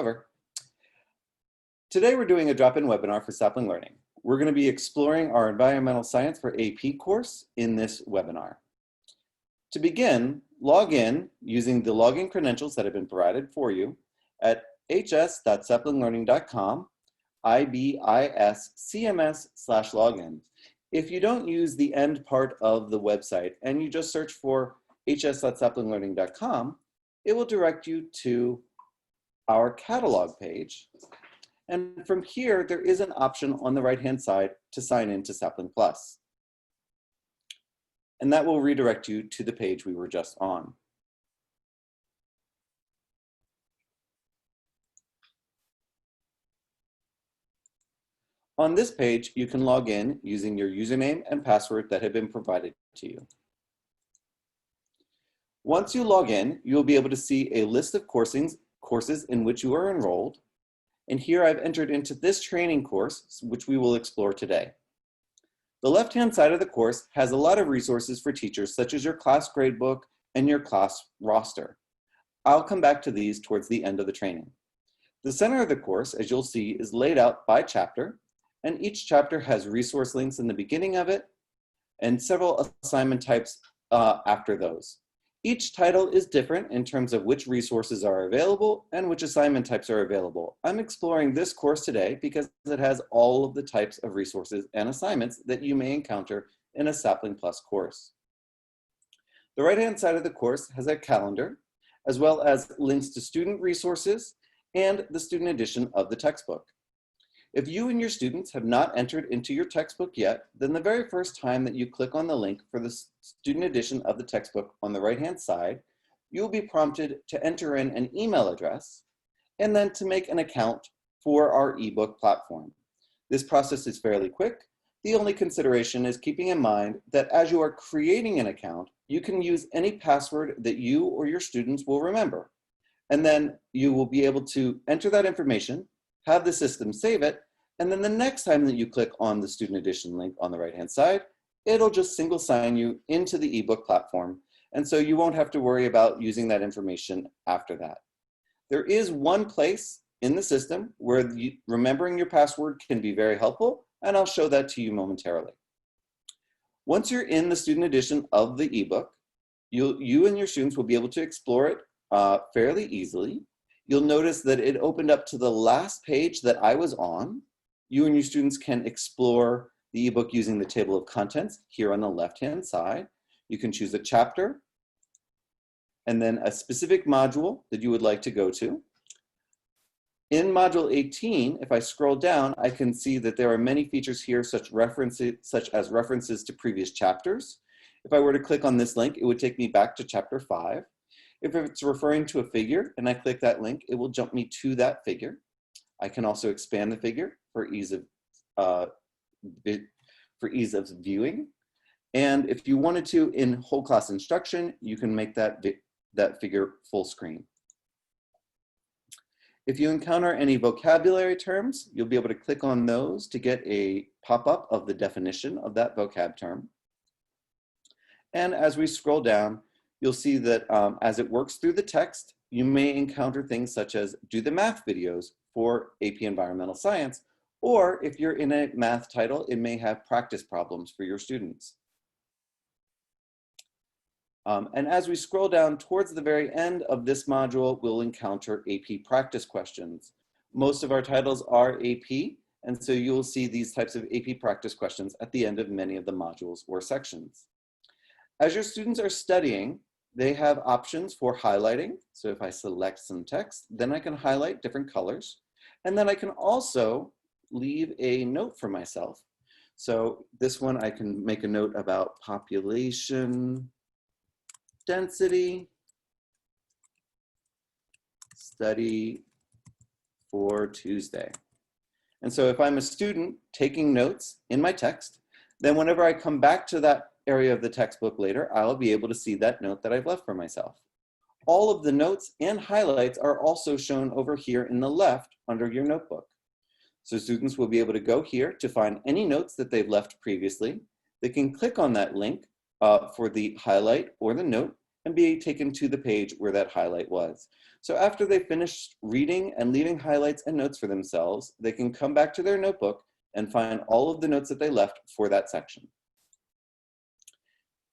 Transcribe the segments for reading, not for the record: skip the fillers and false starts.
Cover. Today we're doing a drop-in webinar for Sapling Learning. We're going to be exploring our environmental science for AP course in this webinar. To begin, log in using the login credentials that have been provided for you at hs.saplinglearning.com ibiscms/login. If you don't use the end part of the website and you just search for hs.saplinglearning.com, it will direct you to our catalog page. And from here, there is an option on the right-hand side to sign in to SaplingPlus. And that will redirect you to the page we were just on. On this page, you can log in using your username and password that have been provided to you. Once you log in, you'll be able to see a list of courses in which you are enrolled. And here I've entered into this training course, which we will explore today. The left-hand side of the course has a lot of resources for teachers, such as your class gradebook and your class roster. I'll come back to these towards the end of the training. The center of the course, as you'll see, is laid out by chapter, and each chapter has resource links in the beginning of it and several assignment types after those. Each title is different in terms of which resources are available and which assignment types are available. I'm exploring this course today because it has all of the types of resources and assignments that you may encounter in a SaplingPlus course. The right-hand side of the course has a calendar, as well as links to student resources and the student edition of the textbook. If you and your students have not entered into your textbook yet, then the very first time that you click on the link for the student edition of the textbook on the right-hand side, you'll be prompted to enter in an email address and then to make an account for our ebook platform. This process is fairly quick. The only consideration is keeping in mind that as you are creating an account, you can use any password that you or your students will remember. And then you will be able to enter that information, have the system save it, and then the next time that you click on the student edition link on the right-hand side, it'll just single sign you into the ebook platform. And so you won't have to worry about using that information after that. There is one place in the system where remembering your password can be very helpful, and I'll show that to you momentarily. Once you're in the student edition of the ebook, you and your students will be able to explore it fairly easily. You'll notice that it opened up to the last page that I was on. You and your students can explore the ebook using the table of contents here on the left-hand side. You can choose a chapter and then a specific module that you would like to go to. In module 18, if I scroll down, I can see that there are many features here such as references to previous chapters. If I were to click on this link, it would take me back to chapter 5. If it's referring to a figure and I click that link, it will jump me to that figure. I can also expand the figure for ease of viewing. And if you wanted to, in whole class instruction, you can make that figure full screen. If you encounter any vocabulary terms, you'll be able to click on those to get a pop-up of the definition of that vocab term. And as we scroll down, you'll see that as it works through the text, you may encounter things such as do the math videos for AP Environmental Science, or if you're in a math title, it may have practice problems for your students. And as we scroll down towards the very end of this module, we'll encounter AP practice questions. Most of our titles are AP, and so you'll see these types of AP practice questions at the end of many of the modules or sections. As your students are studying, they have options for highlighting. So if I select some text, then I can highlight different colors. And then I can also leave a note for myself. So this one, I can make a note about population density, study for Tuesday. And so if I'm a student taking notes in my text, then whenever I come back to that area of the textbook later, I'll be able to see that note that I've left for myself. All of the notes and highlights are also shown over here in the left under your notebook. So students will be able to go here to find any notes that they've left previously. They can click on that link for the highlight or the note, and be taken to the page where that highlight was. So after they finished reading and leaving highlights and notes for themselves, they can come back to their notebook and find all of the notes that they left for that section.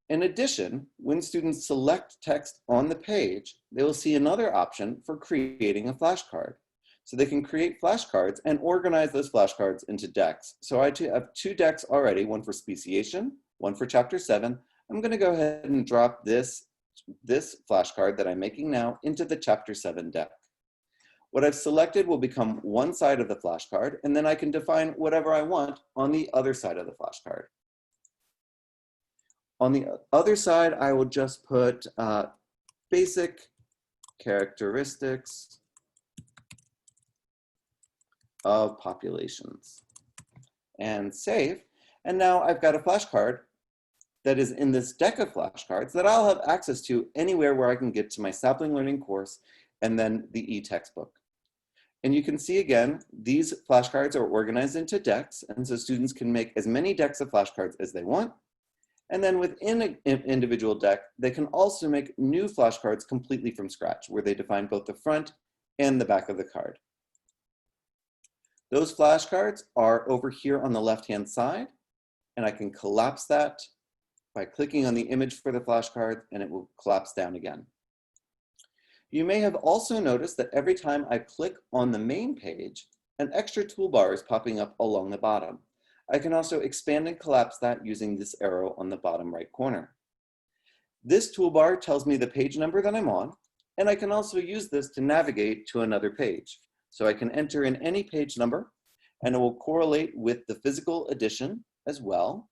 In addition, when students select text on the page, they will see another option for creating a flashcard. So they can create flashcards and organize those flashcards into decks. So I have 2 decks already, one for speciation, one for chapter 7. I'm going to go ahead and drop this flashcard that I'm making now into the chapter 7 deck. What I've selected will become one side of the flashcard, and then I can define whatever I want on the other side of the flashcard. On the other side, I will just put basic characteristics of populations and save. And now I've got a flashcard that is in this deck of flashcards that I'll have access to anywhere where I can get to my Sapling Learning course and then the e-textbook. And you can see again, these flashcards are organized into decks, and so students can make as many decks of flashcards as they want. And then within an individual deck, they can also make new flashcards completely from scratch, where they define both the front and the back of the card. Those flashcards are over here on the left-hand side, and I can collapse that by clicking on the image for the flashcard, and it will collapse down again. You may have also noticed that every time I click on the main page, an extra toolbar is popping up along the bottom. I can also expand and collapse that using this arrow on the bottom right corner. This toolbar tells me the page number that I'm on, and I can also use this to navigate to another page. So I can enter in any page number, and it will correlate with the physical edition as well.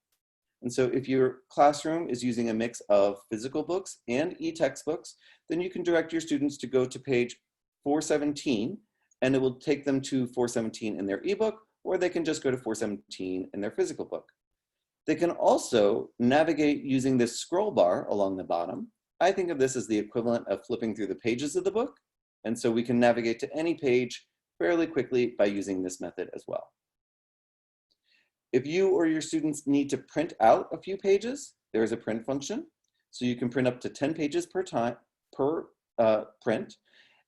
And so if your classroom is using a mix of physical books and e-textbooks, then you can direct your students to go to page 417, and it will take them to 417 in their ebook, or they can just go to 417 in their physical book. They can also navigate using this scroll bar along the bottom. I think of this as the equivalent of flipping through the pages of the book, and so we can navigate to any page fairly quickly by using this method as well. If you or your students need to print out a few pages, there is a print function. So you can print up to 10 pages per print.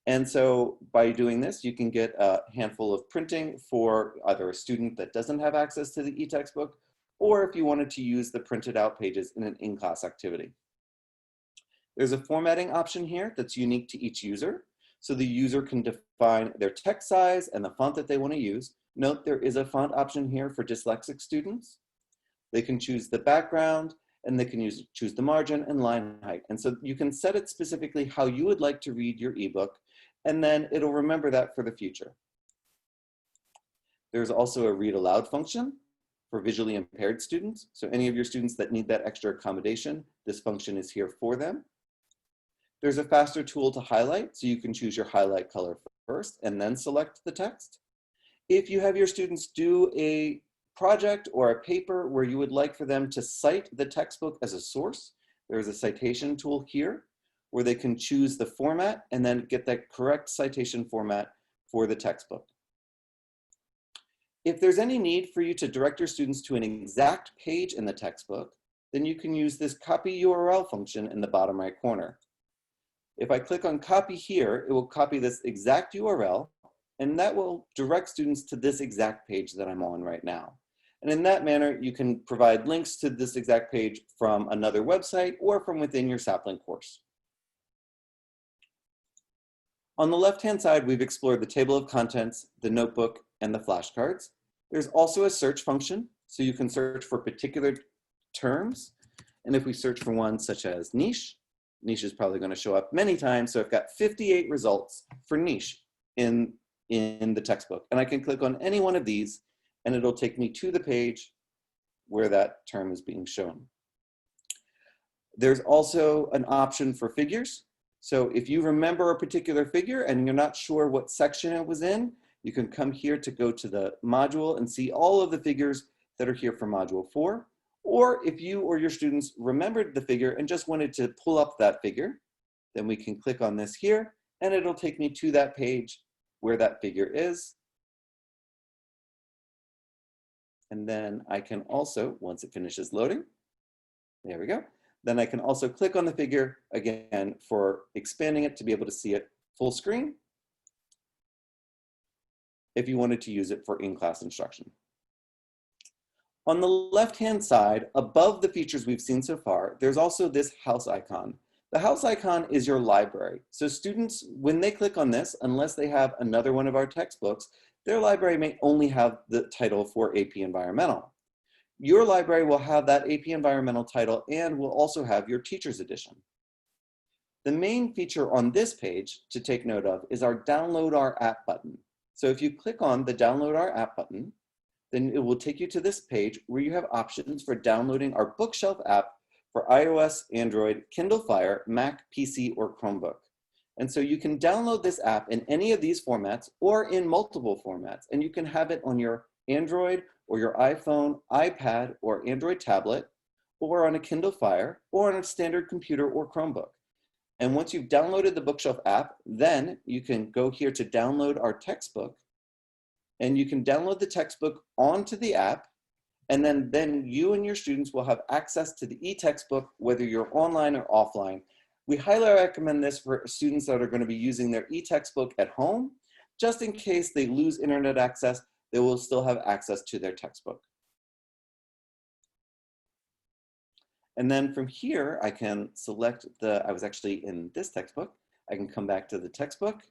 And so by doing this, you can get a handful of printing for either a student that doesn't have access to the e-textbook, or if you wanted to use the printed out pages in an in-class activity. There's a formatting option here that's unique to each user. So the user can define their text size and the font that they want to use. Note there is a font option here for dyslexic students. They can choose the background, and they can choose the margin and line height. And so you can set it specifically how you would like to read your ebook, and then it'll remember that for the future. There's also a read aloud function for visually impaired students. So any of your students that need that extra accommodation, this function is here for them. There's a faster tool to highlight, so you can choose your highlight color first and then select the text. If you have your students do a project or a paper where you would like for them to cite the textbook as a source, there's a citation tool here where they can choose the format and then get that correct citation format for the textbook. If there's any need for you to direct your students to an exact page in the textbook, then you can use this copy URL function in the bottom right corner. If I click on copy here, it will copy this exact URL, and that will direct students to this exact page that I'm on right now. And in that manner, you can provide links to this exact page from another website or from within your Sapling course. On the left-hand side, we've explored the table of contents, the notebook, and the flashcards. There's also a search function, so you can search for particular terms. And if we search for one such as niche, niche is probably going to show up many times. So I've got 58 results for niche in the textbook. And I can click on any one of these, and it'll take me to the page where that term is being shown. There's also an option for figures. So if you remember a particular figure and you're not sure what section it was in, you can come here to go to the module and see all of the figures that are here for module 4. Or if you or your students remembered the figure and just wanted to pull up that figure, then we can click on this here, and it'll take me to that page where that figure is. And then I can also, once it finishes loading, there we go, Then I can also click on the figure again for expanding it to be able to see it full screen if you wanted to use it for in-class instruction. On the left-hand side, above the features we've seen so far, there's also this house icon. The house icon is your library. So students, when they click on this, unless they have another one of our textbooks, their library may only have the title for AP Environmental. Your library will have that AP Environmental title and will also have your Teacher's Edition. The main feature on this page to take note of is our Download Our App button. So if you click on the Download Our App button, then it will take you to this page where you have options for downloading our Bookshelf app for iOS, Android, Kindle Fire, Mac, PC, or Chromebook. And so you can download this app in any of these formats or in multiple formats, and you can have it on your Android or your iPhone, iPad, or Android tablet, or on a Kindle Fire, or on a standard computer or Chromebook. And once you've downloaded the Bookshelf app, then you can go here to download our textbook, and you can download the textbook onto the app, and then you and your students will have access to the e-textbook, whether you're online or offline. We highly recommend this for students that are going to be using their e-textbook at home. Just in case they lose internet access, they will still have access to their textbook. And then from here, I can select I was actually in this textbook. I can come back to the textbook,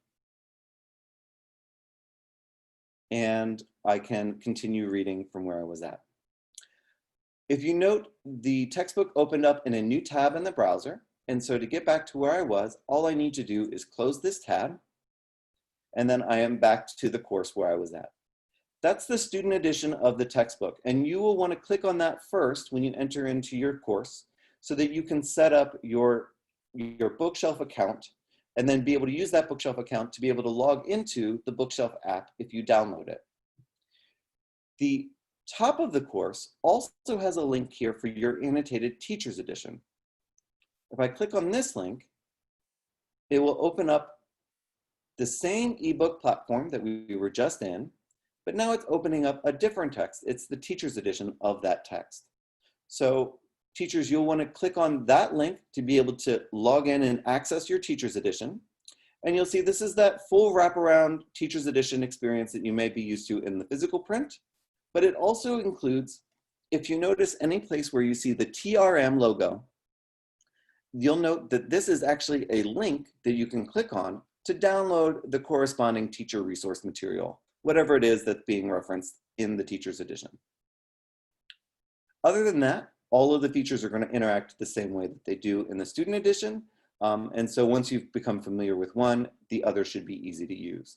and I can continue reading from where I was at. If you note, the textbook opened up in a new tab in the browser. And so to get back to where I was, all I need to do is close this tab, and then I am back to the course where I was at. That's the student edition of the textbook. And you will want to click on that first when you enter into your course so that you can set up your Bookshelf account and then be able to use that Bookshelf account to be able to log into the Bookshelf app if you download it. The top of the course also has a link here for your annotated Teacher's Edition. If I click on this link, it will open up the same ebook platform that we were just in, but now it's opening up a different text. It's the Teacher's Edition of that text. So teachers, you'll want to click on that link to be able to log in and access your Teacher's Edition. And you'll see this is that full wraparound Teacher's Edition experience that you may be used to in the physical print, but it also includes, if you notice any place where you see the TRM logo, you'll note that this is actually a link that you can click on to download the corresponding teacher resource material, whatever it is that's being referenced in the Teacher's Edition. Other than that, all of the features are going to interact the same way that they do in the Student Edition. And so once you've become familiar with one, the other should be easy to use.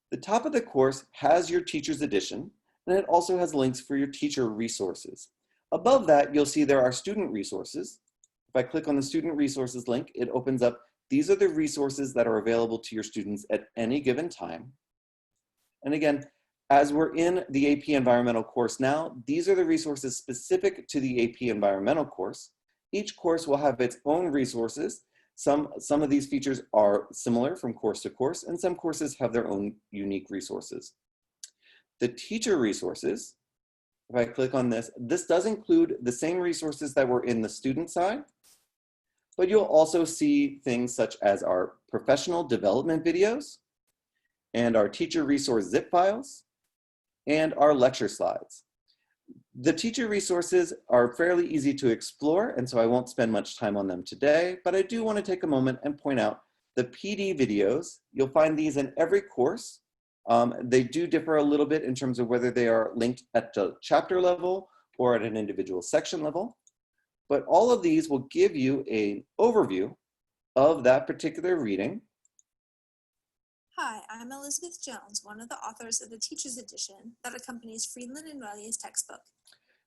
The top of the course has your Teacher's Edition, and it also has links for your teacher resources. Above that, you'll see there are student resources. If I click on the student resources link, it opens up, these are the resources that are available to your students at any given time. And again, as we're in the AP Environmental course now, these are the resources specific to the AP Environmental course. Each course will have its own resources. Some of these features are similar from course to course, and some courses have their own unique resources. The teacher resources, if I click on this, this does include the same resources that were in the student side, but you'll also see things such as our professional development videos and our teacher resource zip files and our lecture slides. The teacher resources are fairly easy to explore, and so I won't spend much time on them today, but I do want to take a moment and point out the PD videos. You'll find these in every course. They do differ a little bit in terms of whether they are linked at the chapter level or at an individual section level. But all of these will give you an overview of that particular reading. Hi, I'm Elizabeth Jones, one of the authors of the Teacher's Edition that accompanies Friedland and Riley's textbook.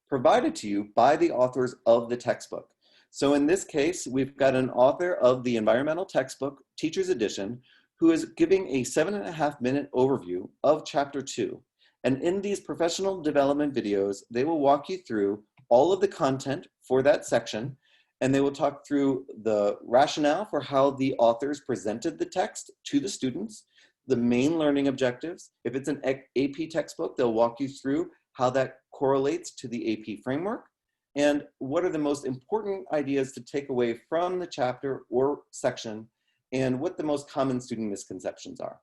Provided to you by the authors of the textbook. So in this case, we've got an author of the environmental textbook, Teacher's Edition, who is giving a 7.5-minute overview of Chapter 2. And in these professional development videos, they will walk you through all of the content for that section, and they will talk through the rationale for how the authors presented the text to the students, the main learning objectives. If it's an AP textbook, they'll walk you through how that correlates to the AP framework. and what are the most important ideas to take away from the chapter or section, and what the most common student misconceptions are.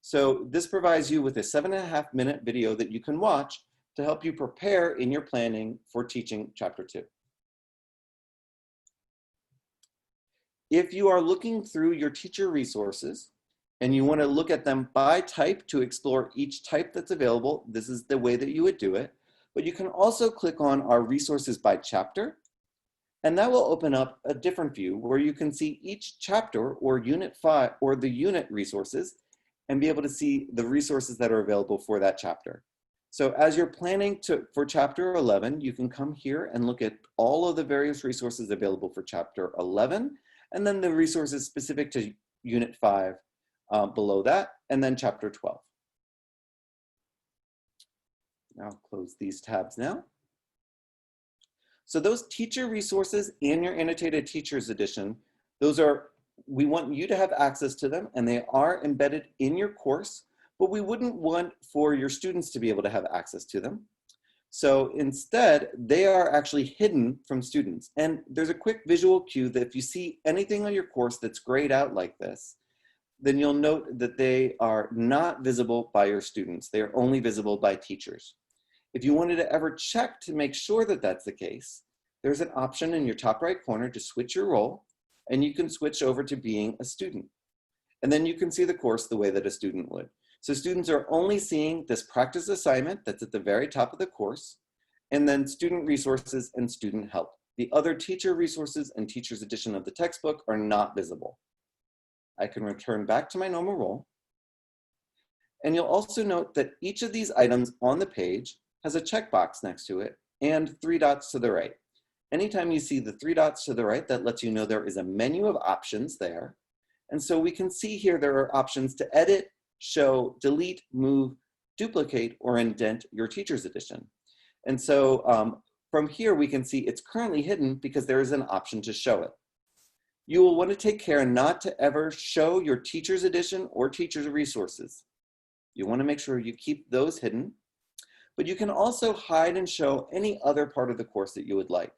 So this provides you with a 7.5-minute video that you can watch to help you prepare in your planning for teaching Chapter 2. If you are looking through your teacher resources and you want to look at them by type to explore each type that's available, this is the way that you would do it. But you can also click on our resources by chapter, and that will open up a different view where you can see each chapter or unit 5 or the unit resources and be able to see the resources that are available for that chapter. So as you're planning for Chapter 11, you can come here and look at all of the various resources available for Chapter 11, and then the resources specific to Unit 5 below that, and then Chapter 12. I'll close these tabs now. So those teacher resources in your annotated teachers edition, we want you to have access to them, and they are embedded in your course, but we wouldn't want for your students to be able to have access to them. So instead, they are actually hidden from students. And there's a quick visual cue that if you see anything on your course that's grayed out like this, then you'll note that they are not visible by your students. They are only visible by teachers. If you wanted to ever check to make sure that that's the case, there's an option in your top right corner to switch your role, and you can switch over to being a student. And then you can see the course the way that a student would. So students are only seeing this practice assignment that's at the very top of the course, and then student resources and student help. The other teacher resources and teacher's edition of the textbook are not visible. I can return back to my normal role. And you'll also note that each of these items on the page has a checkbox next to it and 3 dots to the right. Anytime you see the 3 dots to the right, that lets you know there is a menu of options there. And so we can see here there are options to edit, show, delete, move, duplicate, or indent your teacher's edition. And so from here, we can see it's currently hidden because there is an option to show it. You will want to take care not to ever show your teacher's edition or teacher's resources. You want to make sure you keep those hidden, but you can also hide and show any other part of the course that you would like.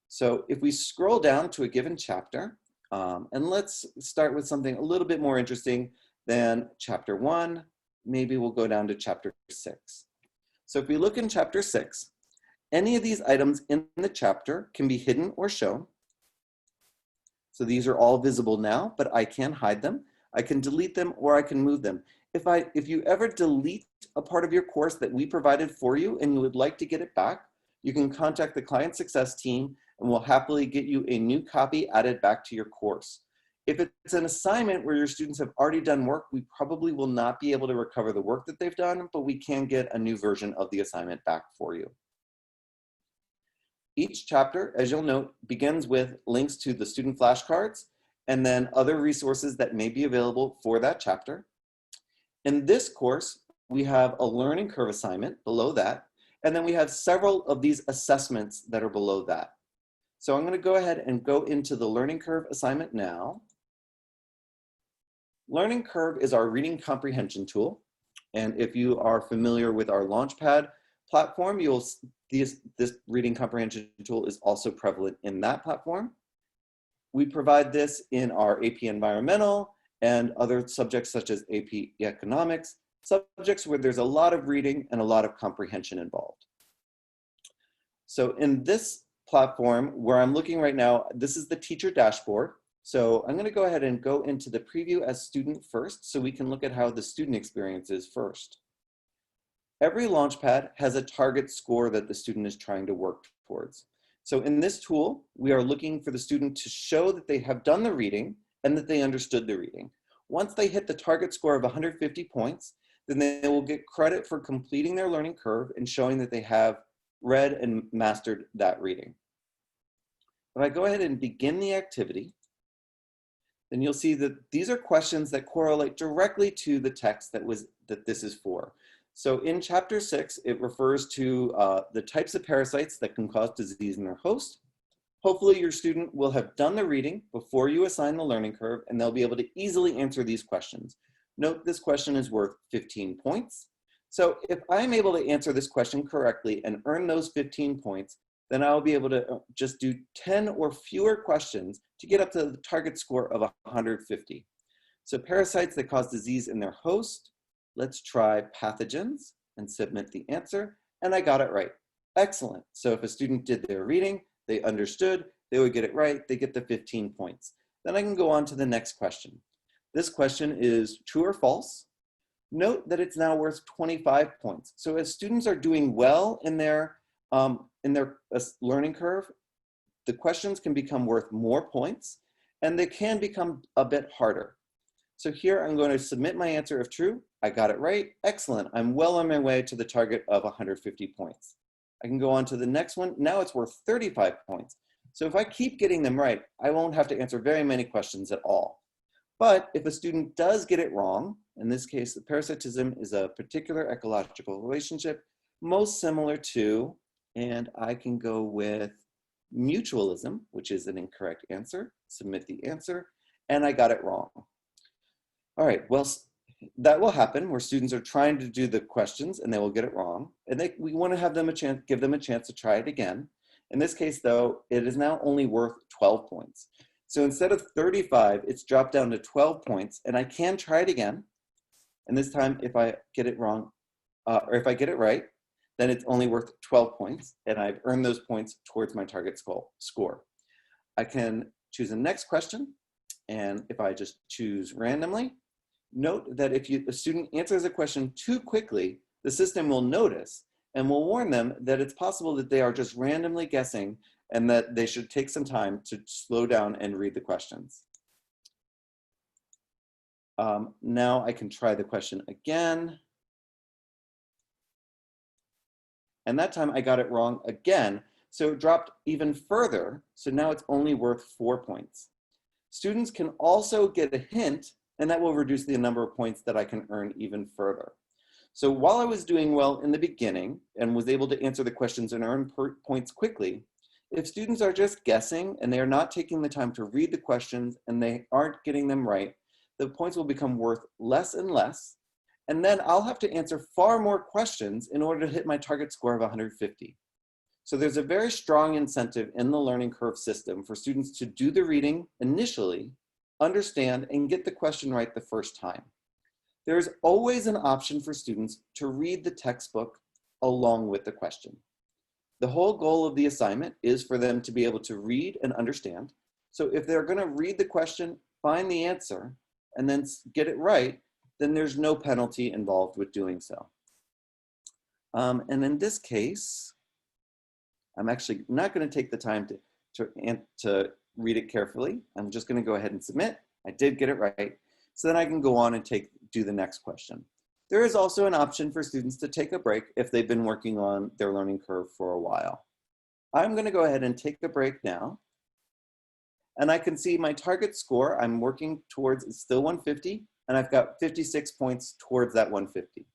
So if we scroll down to a given chapter, and let's start with something a little bit more interesting than Chapter 1, maybe we'll go down to Chapter 6. So if we look in Chapter 6, any of these items in the chapter can be hidden or shown. So these are all visible now, but I can hide them. I can delete them or I can move them. If you ever delete a part of your course that we provided for you and you would like to get it back, you can contact the client success team and we'll happily get you a new copy added back to your course. If it's an assignment where your students have already done work, we probably will not be able to recover the work that they've done, but we can get a new version of the assignment back for you. Each chapter, as you'll note, begins with links to the student flashcards and then other resources that may be available for that chapter. In this course, we have a learning curve assignment below that, and then we have several of these assessments that are below that. So I'm going to go ahead and go into the learning curve assignment now. Learning curve is our reading comprehension tool. And if you are familiar with our Launchpad platform, this reading comprehension tool is also prevalent in that platform. We provide this in our AP Environmental and other subjects such as AP Economics, subjects where there's a lot of reading and a lot of comprehension involved. So in this platform where I'm looking right now, this is the teacher dashboard. So I'm going to go ahead and go into the preview as student first so we can look at how the student experience is first. Every Launchpad has a target score that the student is trying to work towards. So in this tool, we are looking for the student to show that they have done the reading and that they understood the reading. Once they hit the target score of 150 points, then they will get credit for completing their learning curve and showing that they have read and mastered that reading. If I go ahead and begin the activity, then you'll see that these are questions that correlate directly to the text that this is for. So in Chapter 6, it refers to the types of parasites that can cause disease in their host. Hopefully your student will have done the reading before you assign the learning curve, and they'll be able to easily answer these questions. Note this question is worth 15 points. So if I'm able to answer this question correctly and earn those 15 points, then I'll be able to just do 10 or fewer questions to get up to the target score of 150. So parasites that cause disease in their host, let's try pathogens and submit the answer, and I got it right. Excellent. So if a student did their reading, they understood, they would get it right, they get the 15 points. Then I can go on to the next question. This question is true or false. Note that it's now worth 25 points. So as students are doing well in their learning curve, the questions can become worth more points, and they can become a bit harder. So here I'm going to submit my answer of true. I got it right. Excellent. I'm well on my way to the target of 150 points. I can go on to the next one. Now it's worth 35 points. So if I keep getting them right, I won't have to answer very many questions at all. But if a student does get it wrong, in this case, the parasitism is a particular ecological relationship most similar to, and I can go with mutualism, which is an incorrect answer, submit the answer, and I got it wrong. All right, well, that will happen where students are trying to do the questions and they will get it wrong. And we want to have them give them a chance to try it again. In this case, though, it is now only worth 12 points. So instead of 35, it's dropped down to 12 points, and I can try it again. And this time, if I get it wrong, or if I get it right, then it's only worth 12 points, and I've earned those points towards my target score. I can choose the next question, and if I just choose randomly, note that if a student answers a question too quickly, the system will notice and will warn them that it's possible that they are just randomly guessing and that they should take some time to slow down and read the questions. Now I can try the question again. And that time I got it wrong again, so it dropped even further. So now it's only worth 4 points. Students can also get a hint, and that will reduce the number of points that I can earn even further. So while I was doing well in the beginning and was able to answer the questions and earn points quickly, if students are just guessing and they are not taking the time to read the questions and they aren't getting them right, the points will become worth less and less. And then I'll have to answer far more questions in order to hit my target score of 150. So there's a very strong incentive in the learning curve system for students to do the reading initially, understand, and get the question right the first time. There's always an option for students to read the textbook along with the question. The whole goal of the assignment is for them to be able to read and understand. So if they're going to read the question, find the answer, and then get it right, then there's no penalty involved with doing so. And in this case, I'm actually not going to take the time to read it carefully. I'm just going to go ahead and submit. I did get it right. So then I can go on and do the next question. There is also an option for students to take a break if they've been working on their learning curve for a while. I'm going to go ahead and take a break now. And I can see my target score I'm working towards is still 150, and I've got 56 points towards that 150.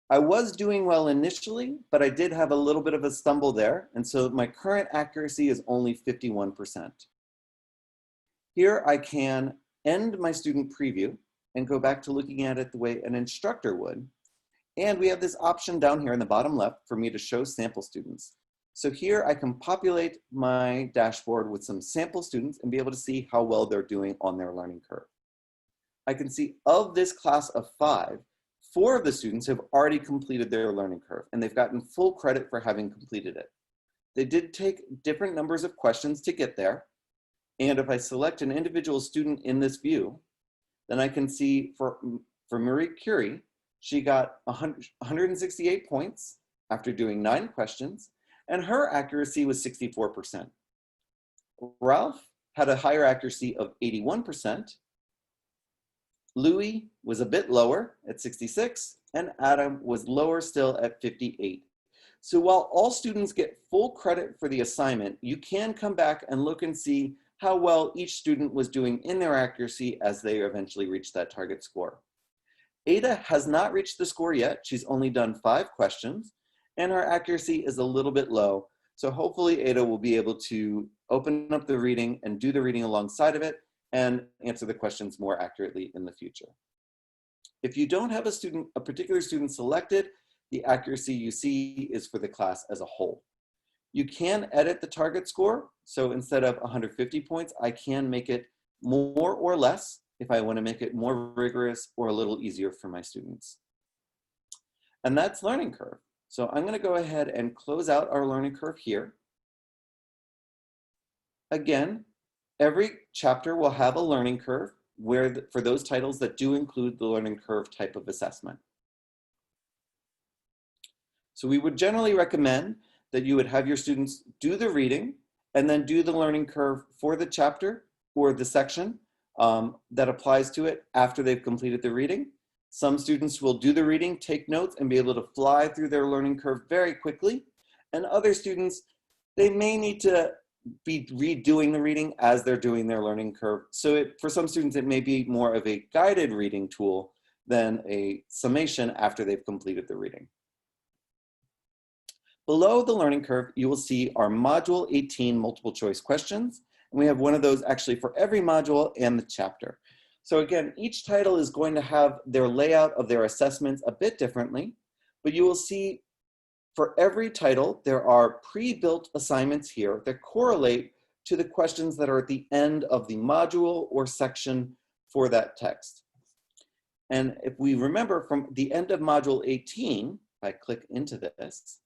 I was doing well initially, but I did have a little bit of a stumble there, and so my current accuracy is only 51%. Here I can end my student preview and go back to looking at it the way an instructor would. And we have this option down here in the bottom left for me to show sample students. So here I can populate my dashboard with some sample students and be able to see how well they're doing on their learning curve. I can see of this class of 5, 4 of the students have already completed their learning curve, and they've gotten full credit for having completed it. They did take different numbers of questions to get there. And if I select an individual student in this view, then I can see for Marie Curie, she got 168 points after doing 9 questions, and her accuracy was 64%. Ralph had a higher accuracy of 81%. Louis was a bit lower at 66, and Adam was lower still at 58. So while all students get full credit for the assignment, you can come back and look and see how well each student was doing in their accuracy as they eventually reach that target score. Ada has not reached the score yet. She's only done 5 questions, and her accuracy is a little bit low. So hopefully Ada will be able to open up the reading and do the reading alongside of it and answer the questions more accurately in the future. If you don't have a particular student selected, the accuracy you see is for the class as a whole. You can edit the target score. So instead of 150 points, I can make it more or less if I want to make it more rigorous or a little easier for my students. And that's learning curve. So I'm going to go ahead and close out our learning curve here. Again, every chapter will have a learning curve for those titles that do include the learning curve type of assessment. So we would generally recommend that you would have your students do the reading and then do the learning curve for the chapter or the section that applies to it after they've completed the reading. Some students will do the reading, take notes, and be able to fly through their learning curve very quickly. And other students, they may need to be redoing the reading as they're doing their learning curve. So for some students, it may be more of a guided reading tool than a summation after they've completed the reading. Below the learning curve, you will see our Module 18 multiple choice questions. And we have one of those actually for every module and the chapter. So again, each title is going to have their layout of their assessments a bit differently, but you will see for every title, there are pre-built assignments here that correlate to the questions that are at the end of the module or section for that text. And if we remember from the end of Module 18, if I click into this,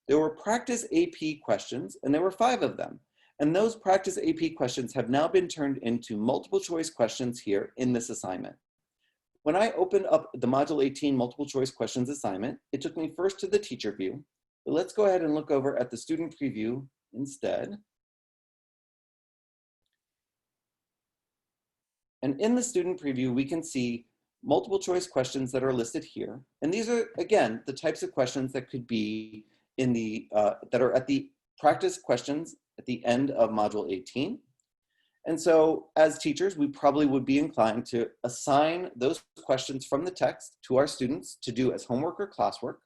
there were practice AP questions, and there were 5 of them. And those practice AP questions have now been turned into multiple choice questions here in this assignment. When I opened up the Module 18 multiple choice questions assignment, it took me first to the teacher view. But let's go ahead and look over at the student preview instead. And in the student preview, we can see multiple choice questions that are listed here. And these are, again, the types of questions that could be in the, that are at the practice questions at the end of Module 18. And so as teachers, we probably would be inclined to assign those questions from the text to our students to do as homework or classwork.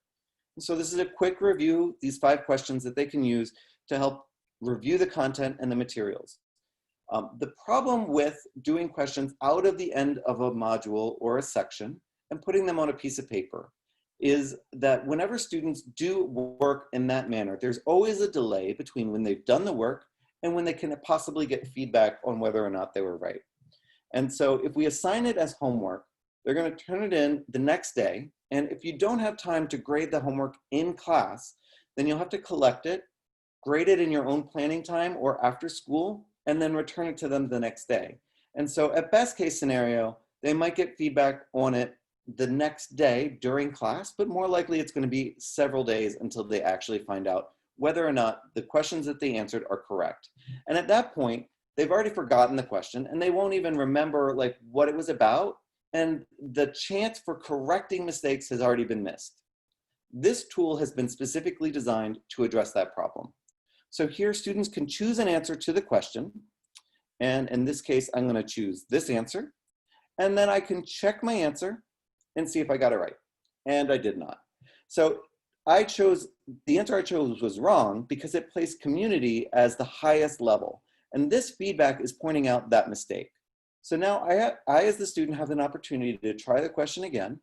And so this is a quick review, these 5 questions that they can use to help review the content and the materials. The problem with doing questions out of the end of a module or a section and putting them on a piece of paper is that whenever students do work in that manner, there's always a delay between when they've done the work and when they can possibly get feedback on whether or not they were right. And so if we assign it as homework, they're going to turn it in the next day. And if you don't have time to grade the homework in class, then you'll have to collect it, grade it in your own planning time or after school, and then return it to them the next day. And so at best case scenario, they might get feedback on it the next day during class, but more likely it's going to be several days until they actually find out whether or not the questions that they answered are correct. And at that point, they've already forgotten the question and they won't even remember like what it was about. And the chance for correcting mistakes has already been missed. This tool has been specifically designed to address that problem. So here students can choose an answer to the question. And in this case, I'm going to choose this answer. And then I can check my answer and see if I got it right. And I did not. So the answer I chose was wrong because it placed community as the highest level. And this feedback is pointing out that mistake. So now I as the student have an opportunity to try the question again,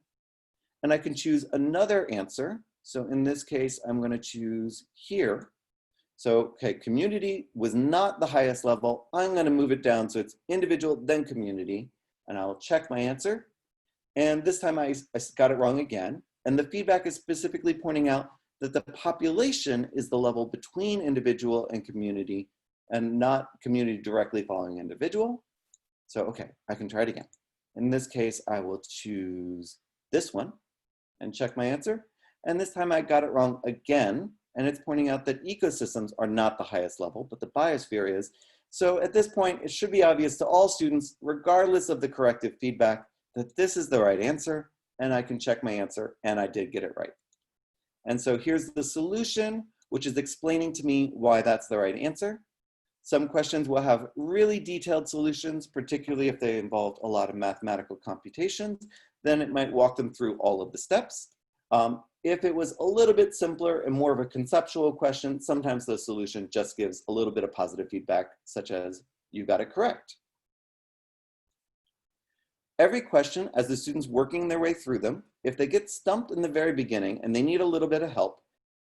and I can choose another answer. So in this case, I'm going to choose here. So, okay, community was not the highest level. I'm going to move it down so it's individual, then community, and I'll check my answer. And this time I got it wrong again. And the feedback is specifically pointing out that the population is the level between individual and community and not community directly following individual. So, okay, I can try it again. In this case, I will choose this one and check my answer. And this time I got it wrong again. And it's pointing out that ecosystems are not the highest level, but the biosphere is. So at this point, it should be obvious to all students, regardless of the corrective feedback, that this is the right answer, and I can check my answer, and I did get it right. And so here's the solution, which is explaining to me why that's the right answer. Some questions will have really detailed solutions, particularly if they involved a lot of mathematical computations, then it might walk them through all of the steps. If it was a little bit simpler and more of a conceptual question, sometimes the solution just gives a little bit of positive feedback, such as, you got it correct. Every question, as the students working their way through them, if they get stumped in the very beginning and they need a little bit of help,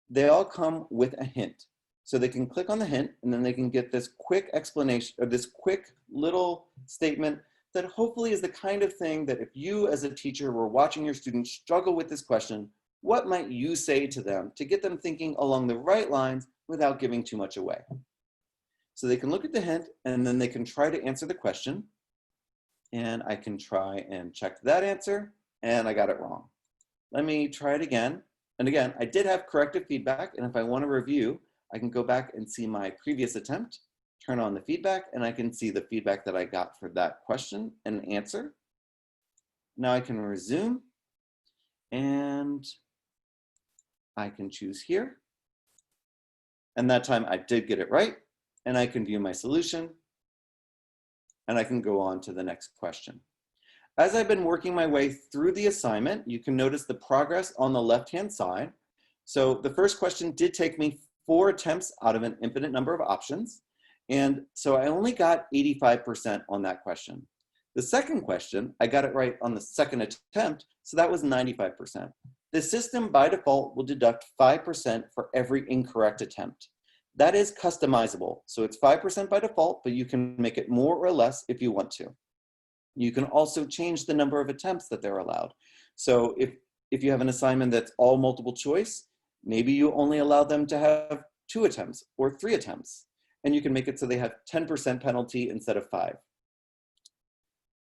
they all come with a hint. So they can click on the hint and then they can get this quick explanation or this quick little statement that hopefully is the kind of thing that if you as a teacher were watching your students struggle with this question, what might you say to them to get them thinking along the right lines without giving too much away? So they can look at the hint and then they can try to answer the question. And I can try and check that answer and I got it wrong. Let me try it again. And again, I did have corrective feedback, and if I want to review, I can go back and see my previous attempt, turn on the feedback, and I can see the feedback that I got for that question and answer. Now I can resume, and I can choose here. And that time I did get it right, and I can view my solution, and I can go on to the next question. As I've been working my way through the assignment, you can notice the progress on the left-hand side. So the first question did take me 4 attempts out of an infinite number of options. And so I only got 85% on that question. The second question, I got it right on the second attempt, so that was 95%. The system by default will deduct 5% for every incorrect attempt. That is customizable. So it's 5% by default, but you can make it more or less if you want to. You can also change the number of attempts that they're allowed. So if you have an assignment that's all multiple choice, maybe you only allow them to have 2 attempts or 3 attempts, and you can make it so they have 10% penalty instead of 5.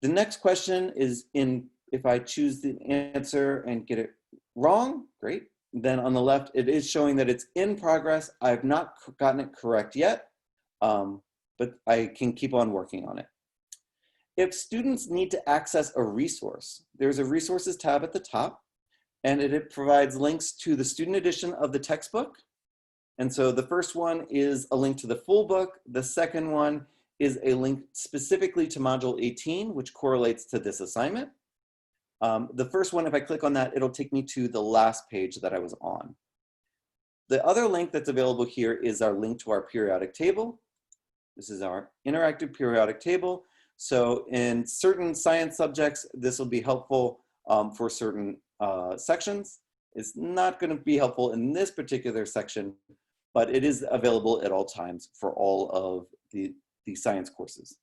The next question is if I choose the answer and get it wrong, great. Then on the left, it is showing that it's in progress. I've not gotten it correct yet, but I can keep on working on it. If students need to access a resource, there's a resources tab at the top, and it provides links to the student edition of the textbook. And so the first one is a link to the full book. The second one is a link specifically to module 18, which correlates to this assignment. The first one, if I click on that, it'll take me to the last page that I was on. The other link that's available here is our link to our periodic table. This is our interactive periodic table. So in certain science subjects, this will be helpful for certain sections. It's not going to be helpful in this particular section, but it is available at all times for all of the science courses.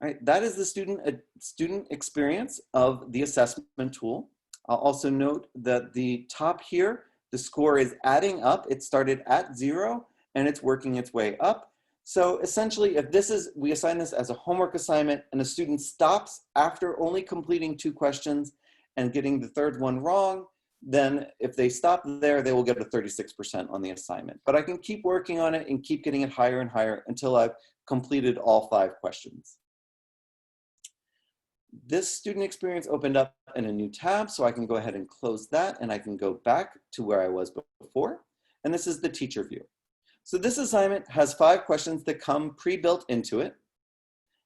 All right, that is the student experience of the assessment tool. I'll also note that the top here, the score is adding up. It started at 0 and it's working its way up. So essentially, if we assign this as a homework assignment and a student stops after only completing 2 questions and getting the third one wrong, then if they stop there, they will get a 36% on the assignment. But I can keep working on it and keep getting it higher and higher until I've completed all 5 questions. This student experience opened up in a new tab, so I can go ahead and close that and I can go back to where I was before. And this is the teacher view. So this assignment has 5 questions that come pre-built into it.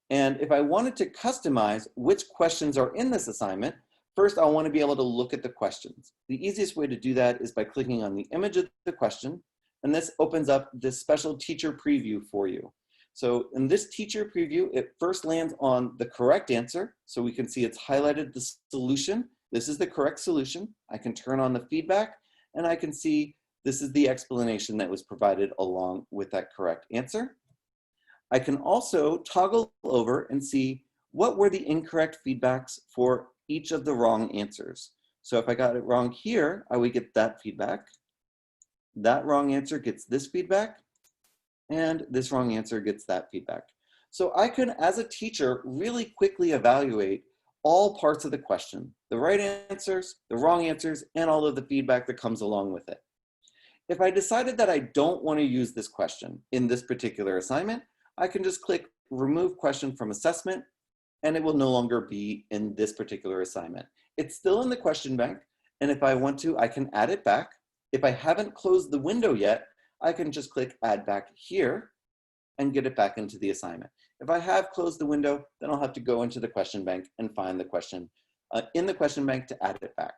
And if I wanted to customize which questions are in this assignment, first I'll want to be able to look at the questions. The easiest way to do that is by clicking on the image of the question, and this opens up this special teacher preview for you. So in this teacher preview, it first lands on the correct answer. So we can see it's highlighted the solution. This is the correct solution. I can turn on the feedback and I can see this is the explanation that was provided along with that correct answer. I can also toggle over and see what were the incorrect feedbacks for each of the wrong answers. So if I got it wrong here, I would get that feedback. That wrong answer gets this feedback, and this wrong answer gets that feedback. So I can, as a teacher, really quickly evaluate all parts of the question, the right answers, the wrong answers, and all of the feedback that comes along with it. If I decided that I don't want to use this question in this particular assignment, I can just click Remove Question from Assessment, and it will no longer be in this particular assignment. It's still in the question bank, and if I want to, I can add it back. If I haven't closed the window yet, I can just click Add Back here and get it back into the assignment. If I have closed the window, then I'll have to go into the question bank and find the question in the question bank to add it back.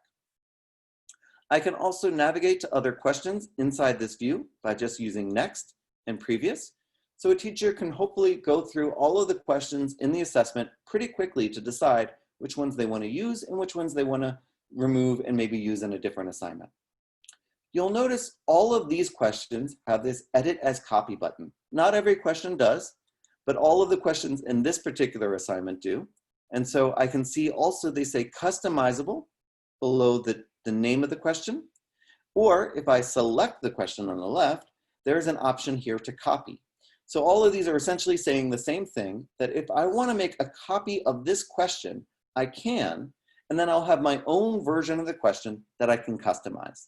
I can also navigate to other questions inside this view by just using Next and Previous. So a teacher can hopefully go through all of the questions in the assessment pretty quickly to decide which ones they want to use and which ones they want to remove and maybe use in a different assignment. You'll notice all of these questions have this edit as copy button. Not every question does, but all of the questions in this particular assignment do. And so I can see also they say customizable below the name of the question. Or if I select the question on the left, there's an option here to copy. So all of these are essentially saying the same thing, that if I want to make a copy of this question, I can, and then I'll have my own version of the question that I can customize.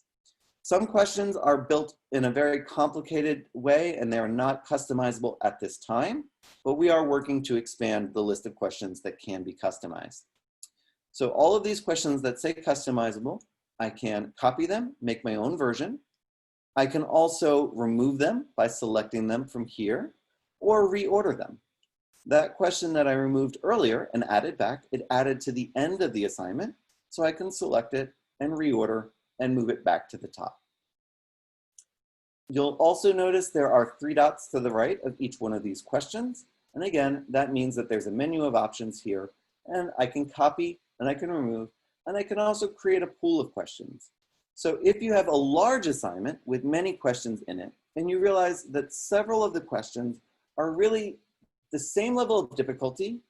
Some questions are built in a very complicated way and they're not customizable at this time, but we are working to expand the list of questions that can be customized. So all of these questions that say customizable, I can copy them, make my own version. I can also remove them by selecting them from here or reorder them. That question that I removed earlier and added back, it added to the end of the assignment, so I can select it and reorder and move it back to the top. You'll also notice there are 3 dots to the right of each one of these questions. And again, that means that there's a menu of options here, and I can copy and I can remove, and I can also create a pool of questions. So if you have a large assignment with many questions in it, and you realize that several of the questions are really the same level of difficulty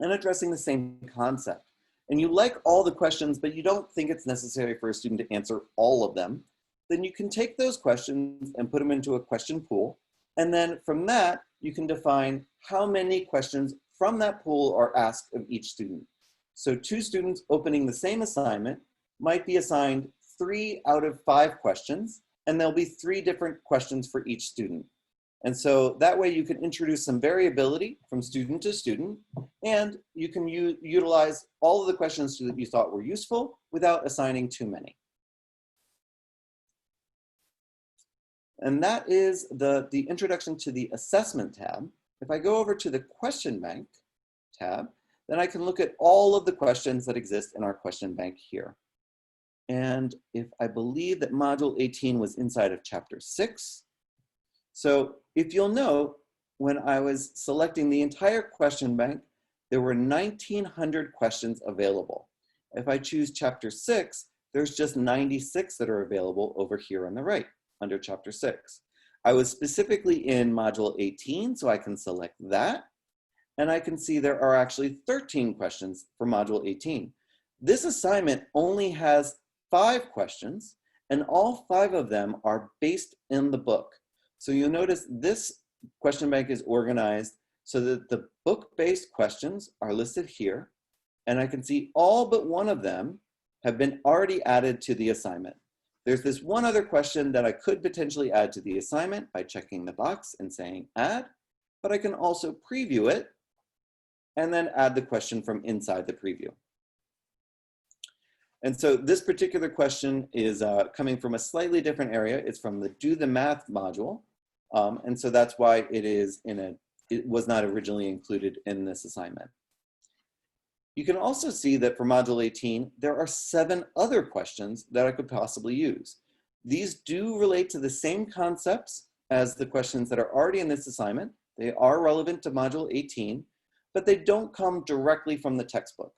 and addressing the same concept, and you like all the questions, but you don't think it's necessary for a student to answer all of them, then you can take those questions and put them into a question pool. And then from that, you can define how many questions from that pool are asked of each student. So 2 students opening the same assignment might be assigned 3 out of 5 questions, and there'll be 3 different questions for each student. And so that way you can introduce some variability from student to student, and you can utilize all of the questions that you thought were useful without assigning too many. And that is the introduction to the assessment tab. If I go over to the question bank tab, then I can look at all of the questions that exist in our question bank here. And if I believe that module 18 was inside of chapter 6. So if you'll note, when I was selecting the entire question bank, there were 1,900 questions available. If I choose chapter 6, there's just 96 that are available over here on the right under chapter 6. I was specifically in module 18, so I can select that. And I can see there are actually 13 questions for module 18. This assignment only has 5 questions, and all 5 of them are based in the book. So you'll notice this question bank is organized so that the book-based questions are listed here, and I can see all but one of them have been already added to the assignment. There's this one other question that I could potentially add to the assignment by checking the box and saying add, but I can also preview it and then add the question from inside the preview. And so this particular question is coming from a slightly different area. It's from the Do the Math module. And so that's why it was not originally included in this assignment. You can also see that for module 18, there are 7 other questions that I could possibly use. These do relate to the same concepts as the questions that are already in this assignment. They are relevant to module 18, but they don't come directly from the textbook.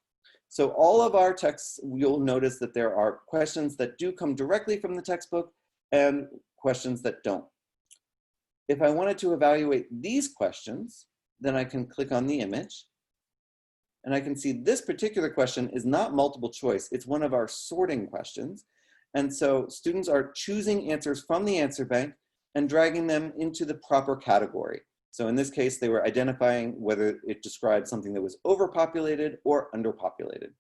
So all of our texts, you'll notice that there are questions that do come directly from the textbook and questions that don't. If I wanted to evaluate these questions, then I can click on the image. And I can see this particular question is not multiple choice. It's one of our sorting questions. And so students are choosing answers from the answer bank and dragging them into the proper category. So in this case, they were identifying whether it described something that was overpopulated or underpopulated.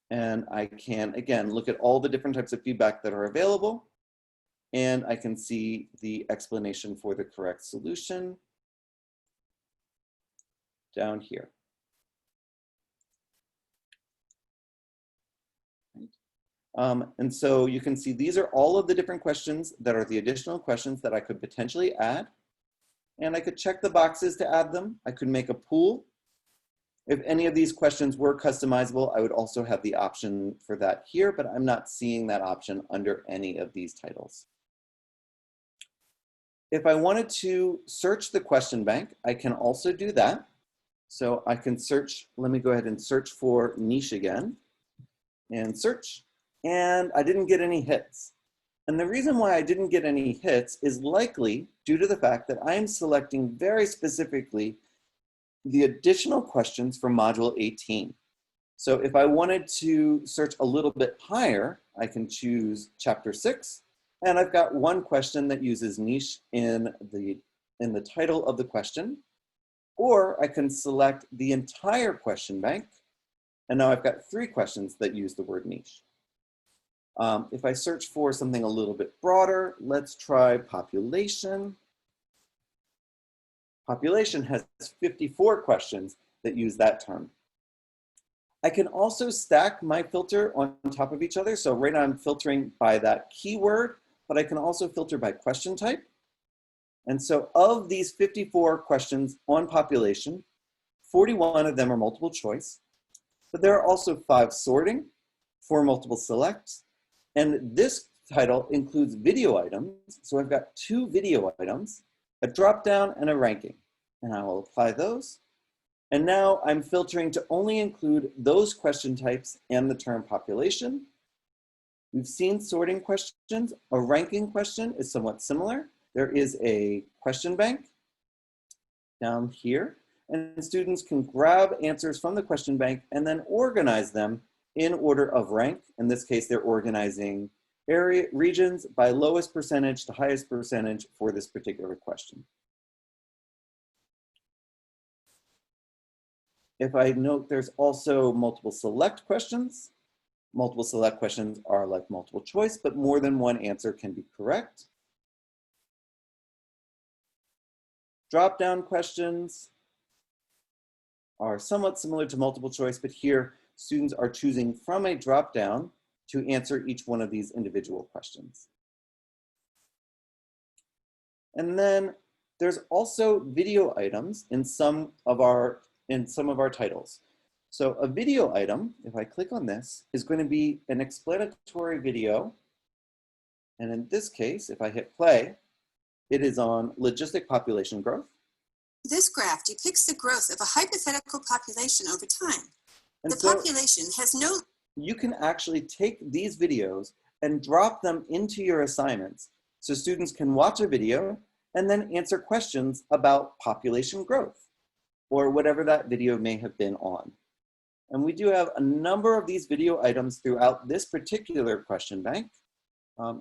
And I can, again, look at all the different types of feedback that are available. And I can see the explanation for the correct solution down here. And so you can see these are all of the different questions that are the additional questions that I could potentially add. And I could check the boxes to add them. I could make a pool. If any of these questions were customizable, I would also have the option for that here, but I'm not seeing that option under any of these titles. If I wanted to search the question bank, I can also do that. So I can search, let me go ahead and search for niche again and search. and I didn't get any hits. And the reason why I didn't get any hits is likely due to the fact that I'm selecting very specifically the additional questions from Module 18. So if I wanted to search a little bit higher, I can choose Chapter 6, and I've got one question that uses niche in the title of the question, or I can select the entire question bank, and now I've got 3 questions that use the word niche. If I search for something a little bit broader, let's try population. Population has 54 questions that use that term. I can also stack my filter on top of each other. So right now I'm filtering by that keyword, but I can also filter by question type. And so of these 54 questions on population, 41 of them are multiple choice, but there are also 5 sorting, 4 multiple selects, and this title includes video items. So I've got 2 video items, a drop down and a ranking, and I will apply those. And now I'm filtering to only include those question types and the term population. We've seen sorting questions. A ranking question is somewhat similar. There is a question bank down here, and students can grab answers from the question bank and then organize them in order of rank. In this case, they're organizing regions by lowest percentage to highest percentage for this particular question. If I note, there's also multiple select questions. Multiple select questions are like multiple choice, but more than one answer can be correct. Drop-down questions are somewhat similar to multiple choice, but here students are choosing from a drop-down to answer each one of these individual questions. And then there's also video items in some of our titles. So a video item, if I click on this, is going to be an explanatory video. And in this case, if I hit play, it is on logistic population growth. This graph depicts the growth of a hypothetical population over time. And The so population has no... you can actually take these videos and drop them into your assignments so students can watch a video and then answer questions about population growth or whatever that video may have been on. And we do have a number of these video items throughout this particular question bank.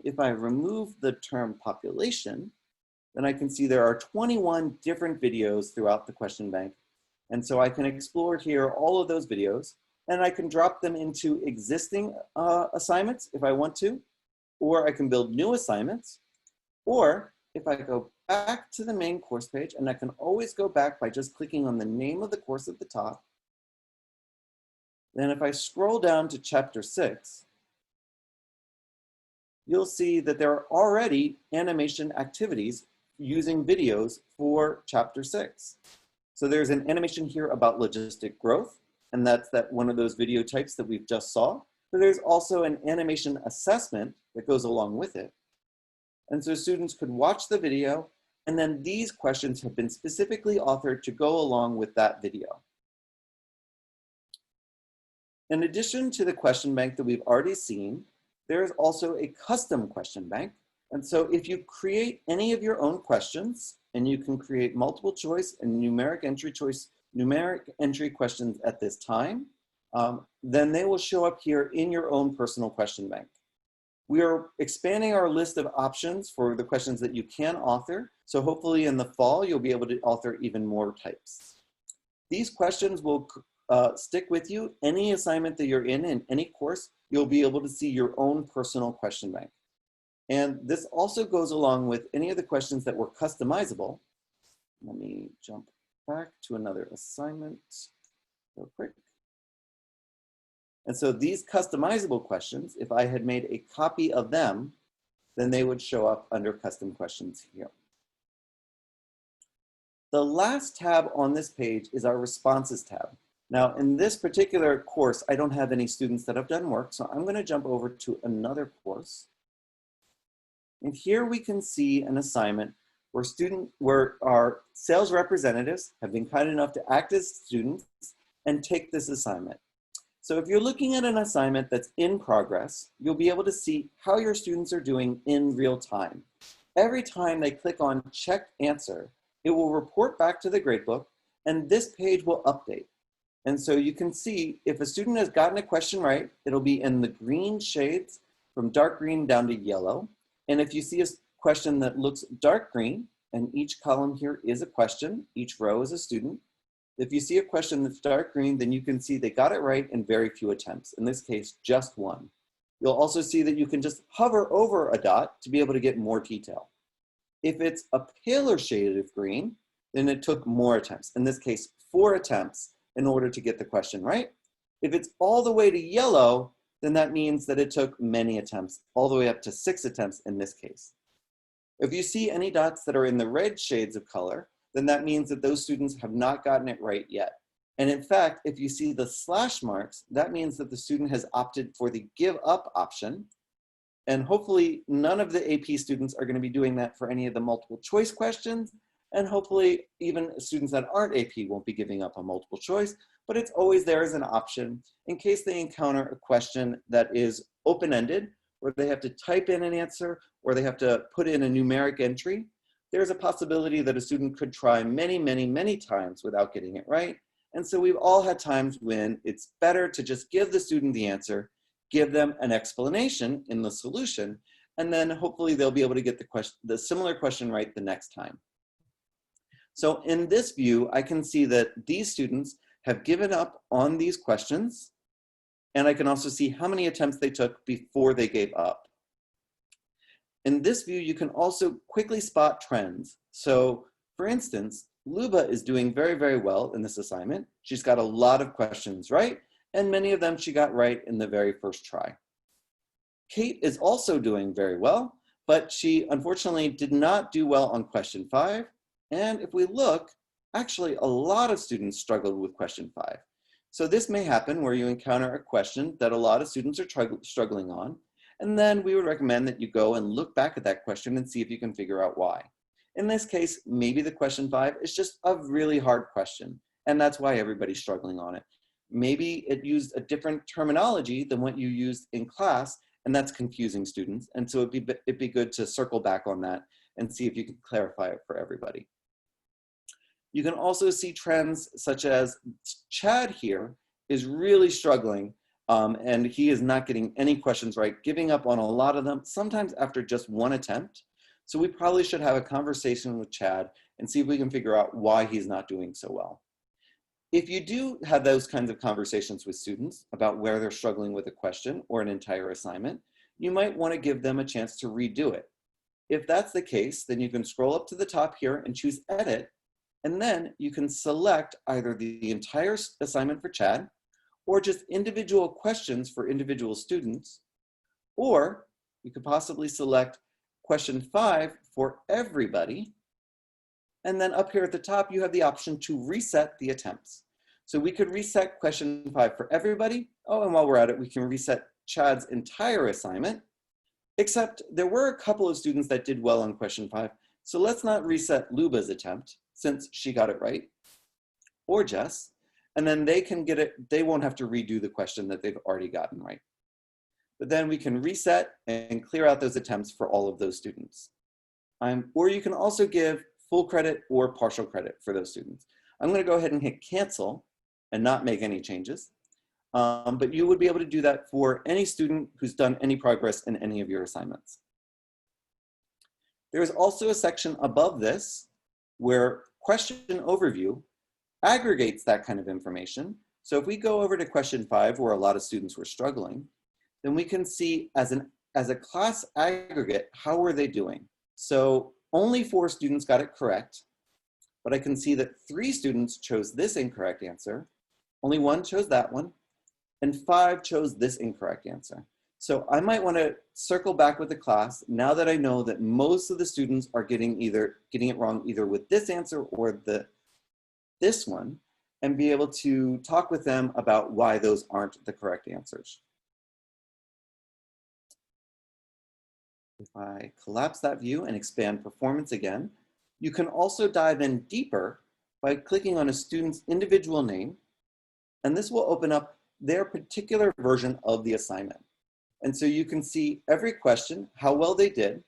If I remove the term population, then I can see there are 21 different videos throughout the question bank. And so I can explore here all of those videos, and I can drop them into existing assignments if I want to, or I can build new assignments, or if I go back to the main course page, and I can always go back by just clicking on the name of the course at the top. Then if I scroll down to Chapter 6, you'll see that there are already animation activities using videos for Chapter 6. So there's an animation here about logistic growth, and that's one of those video types that we've just saw. But there's also an animation assessment that goes along with it. And so students could watch the video, and then these questions have been specifically authored to go along with that video. In addition to the question bank that we've already seen, there's also a custom question bank. And so if you create any of your own questions, and you can create multiple choice and numeric entry questions at this time, then they will show up here in your own personal question bank. We are expanding our list of options for the questions that you can author. So hopefully in the fall, you'll be able to author even more types. These questions will stick with you. Any assignment that you're in any course, you'll be able to see your own personal question bank. And this also goes along with any of the questions that were customizable. Let me jump back to another assignment real quick. And so these customizable questions, if I had made a copy of them, then they would show up under custom questions here. The last tab on this page is our responses tab. Now in this particular course, I don't have any students that have done work, so I'm going to jump over to another course. And here we can see an assignment where our sales representatives have been kind enough to act as students and take this assignment. So if you're looking at an assignment that's in progress, you'll be able to see how your students are doing in real time. Every time they click on Check Answer, it will report back to the gradebook, and this page will update. And so you can see if a student has gotten a question right, it'll be in the green shades from dark green down to yellow. And if you see a question that looks dark green, and each column here is a question, each row is a student. If you see a question that's dark green, then you can see they got it right in very few attempts. In this case, just one. You'll also see that you can just hover over a dot to be able to get more detail. If it's a paler shade of green, then it took more attempts. In this case, 4 attempts in order to get the question right. If it's all the way to yellow, then that means that it took many attempts, all the way up to 6 attempts in this case. If you see any dots that are in the red shades of color, then that means that those students have not gotten it right yet. And in fact, if you see the slash marks, that means that the student has opted for the give up option. And hopefully none of the AP students are going to be doing that for any of the multiple choice questions. And hopefully even students that aren't AP won't be giving up on multiple choice, but it's always there as an option in case they encounter a question that is open-ended, where they have to type in an answer or they have to put in a numeric entry. There's a possibility that a student could try many, many, many times without getting it right. And so we've all had times when it's better to just give the student the answer, give them an explanation in the solution, and then hopefully they'll be able to get the similar question right the next time. So in this view, I can see that these students have given up on these questions, and I can also see how many attempts they took before they gave up. In this view, you can also quickly spot trends. So for instance, Luba is doing very, very well in this assignment. She's got a lot of questions right, and many of them she got right in the very first try. Kate is also doing very well, but she unfortunately did not do well on question 5. And if we look, actually a lot of students struggled with question 5. So this may happen where you encounter a question that a lot of students are struggling on, and then we would recommend that you go and look back at that question and see if you can figure out why. In this case, maybe the question 5 is just a really hard question, and that's why everybody's struggling on it. Maybe it used a different terminology than what you used in class, and that's confusing students. And so it'd be good to circle back on that and see if you can clarify it for everybody. You can also see trends such as Chad here is really struggling, and he is not getting any questions right, giving up on a lot of them, sometimes after just one attempt. So we probably should have a conversation with Chad and see if we can figure out why he's not doing so well. If you do have those kinds of conversations with students about where they're struggling with a question or an entire assignment, you might want to give them a chance to redo it. If that's the case, then you can scroll up to the top here and choose Edit, and then you can select either the entire assignment for Chad or just individual questions for individual students, or you could possibly select question 5 for everybody. And then up here at the top, you have the option to reset the attempts. So we could reset question 5 for everybody. Oh, and while we're at it, we can reset Chad's entire assignment, except there were a couple of students that did well on question 5. So let's not reset Luba's attempt since she got it right, or Jess, and then they can get it, they won't have to redo the question that they've already gotten right. But then we can reset and clear out those attempts for all of those students. Or you can also give full credit or partial credit for those students. I'm gonna go ahead and hit cancel and not make any changes. But you would be able to do that for any student who's done any progress in any of your assignments. There is also a section above this where question overview aggregates that kind of information. So if we go over to question 5, where a lot of students were struggling, then we can see as a class aggregate, how were they doing? So only 4 students got it correct, but I can see that 3 students chose this incorrect answer, only 1 chose that one, and 5 chose this incorrect answer. So I might want to circle back with the class now that I know that most of the students are getting it wrong either with this answer or this one, and be able to talk with them about why those aren't the correct answers. If I collapse that view and expand performance again, you can also dive in deeper by clicking on a student's individual name, and this will open up their particular version of the assignment. And so you can see every question, how well they did,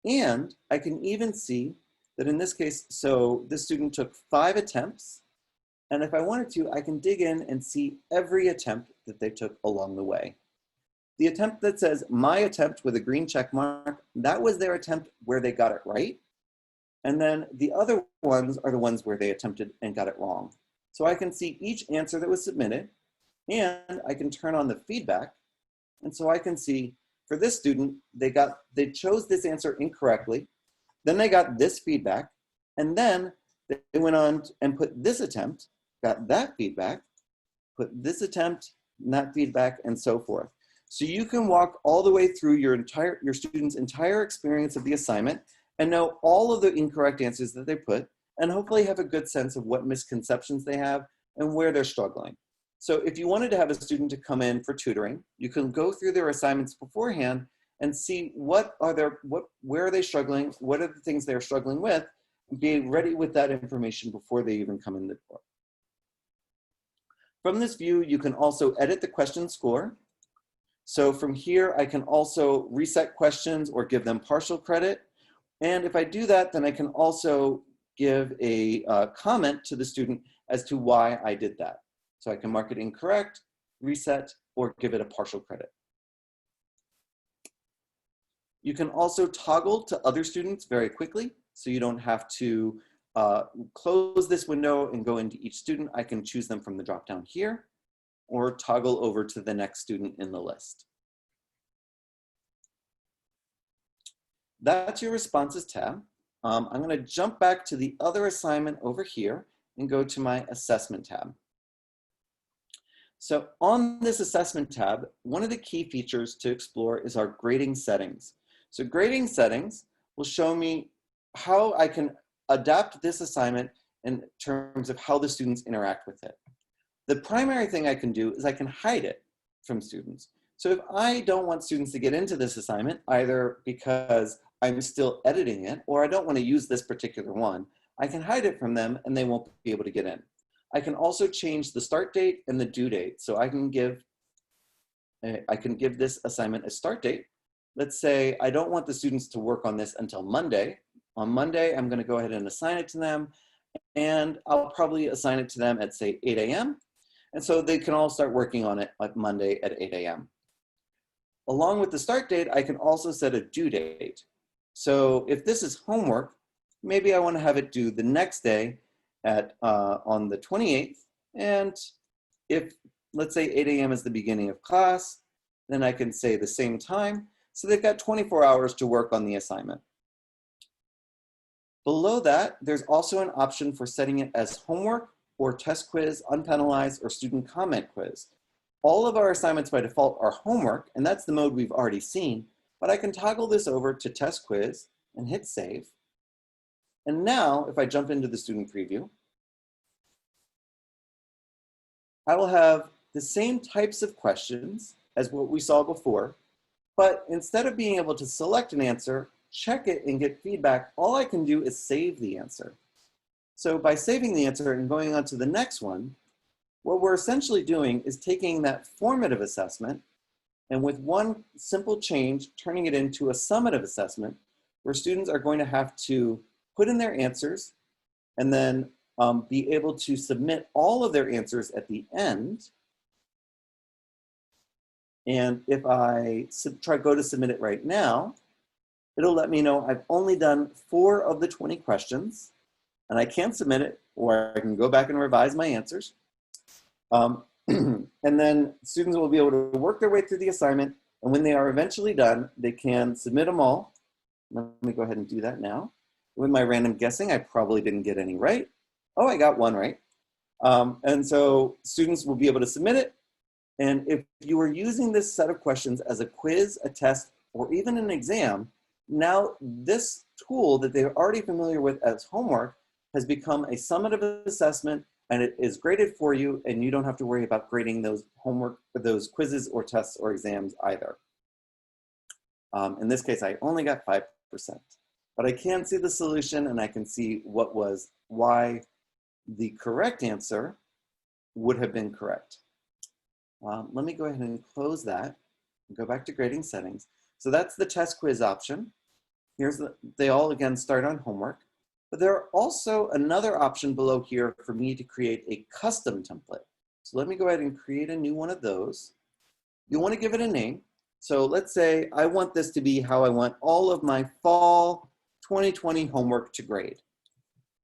and I can even see that in this case, so this student took 5 attempts, and if I wanted to, I can dig in and see every attempt that they took along the way. The attempt that says my attempt with a green check mark, that was their attempt where they got it right. And then the other ones are the ones where they attempted and got it wrong. So I can see each answer that was submitted, and I can turn on the feedback. And so I can see for this student, they chose this answer incorrectly. Then they got this feedback, and then they went on and put this attempt, got that feedback, put this attempt, and that feedback, and so forth. So you can walk all the way through your student's entire experience of the assignment and know all of the incorrect answers that they put, and hopefully have a good sense of what misconceptions they have and where they're struggling. So if you wanted to have a student to come in for tutoring, you can go through their assignments beforehand and see where are they struggling, what are the things they're struggling with, and be ready with that information before they even come in the door. From this view, you can also edit the question score. So from here, I can also reset questions or give them partial credit. And if I do that, then I can also give a comment to the student as to why I did that. So I can mark it incorrect, reset, or give it a partial credit. You can also toggle to other students very quickly, so you don't have to close this window and go into each student. I can choose them from the dropdown here, or toggle over to the next student in the list. That's your responses tab. I'm going to jump back to the other assignment over here and go to my assessment tab. So on this assessment tab, one of the key features to explore is our grading settings. So grading settings will show me how I can adapt this assignment in terms of how the students interact with it. The primary thing I can do is I can hide it from students. So if I don't want students to get into this assignment, either because I'm still editing it or I don't want to use this particular one, I can hide it from them and they won't be able to get in. I can also change the start date and the due date. So I can give this assignment a start date. Let's say I don't want the students to work on this until Monday. On Monday, I'm going to go ahead and assign it to them, and I'll probably assign it to them at, say, 8 a.m. And so they can all start working on it like Monday at 8 a.m. Along with the start date, I can also set a due date. So if this is homework, maybe I want to have it due the next day at on the 28th. And if, let's say, 8 a.m. is the beginning of class, then I can say the same time. So they've got 24 hours to work on the assignment. Below that, there's also an option for setting it as homework or test quiz, unpenalized, or student comment quiz. All of our assignments by default are homework, and that's the mode we've already seen, but I can toggle this over to test quiz and hit save. And now, if I jump into the student preview, I will have the same types of questions as what we saw before, but instead of being able to select an answer, check it and get feedback, all I can do is save the answer. So by saving the answer and going on to the next one, what we're essentially doing is taking that formative assessment and with one simple change, turning it into a summative assessment where students are going to have to put in their answers and then be able to submit all of their answers at the end. And if I go to submit it right now, it'll let me know I've only done 4 of the 20 questions, and I can submit it, or I can go back and revise my answers. And then students will be able to work their way through the assignment, and when they are eventually done, they can submit them all. Let me go ahead and do that now. With my random guessing, I probably didn't get any right. Oh, I got 1 right. And so students will be able to submit it. And if you were using this set of questions as a quiz, a test, or even an exam, now this tool that they're already familiar with as homework has become a summative assessment, and it is graded for you, and you don't have to worry about grading those homework, those quizzes or tests or exams either. In this case, I only got 5%, but I can see the solution and I can see why the correct answer would have been correct. Let me go ahead and close that and go back to grading settings. So that's the test quiz option. They all again start on homework, but there are also another option below here for me to create a custom template. So let me go ahead and create a new one of those. You want to give it a name. So let's say I want this to be how I want all of my fall 2020 homework to grade.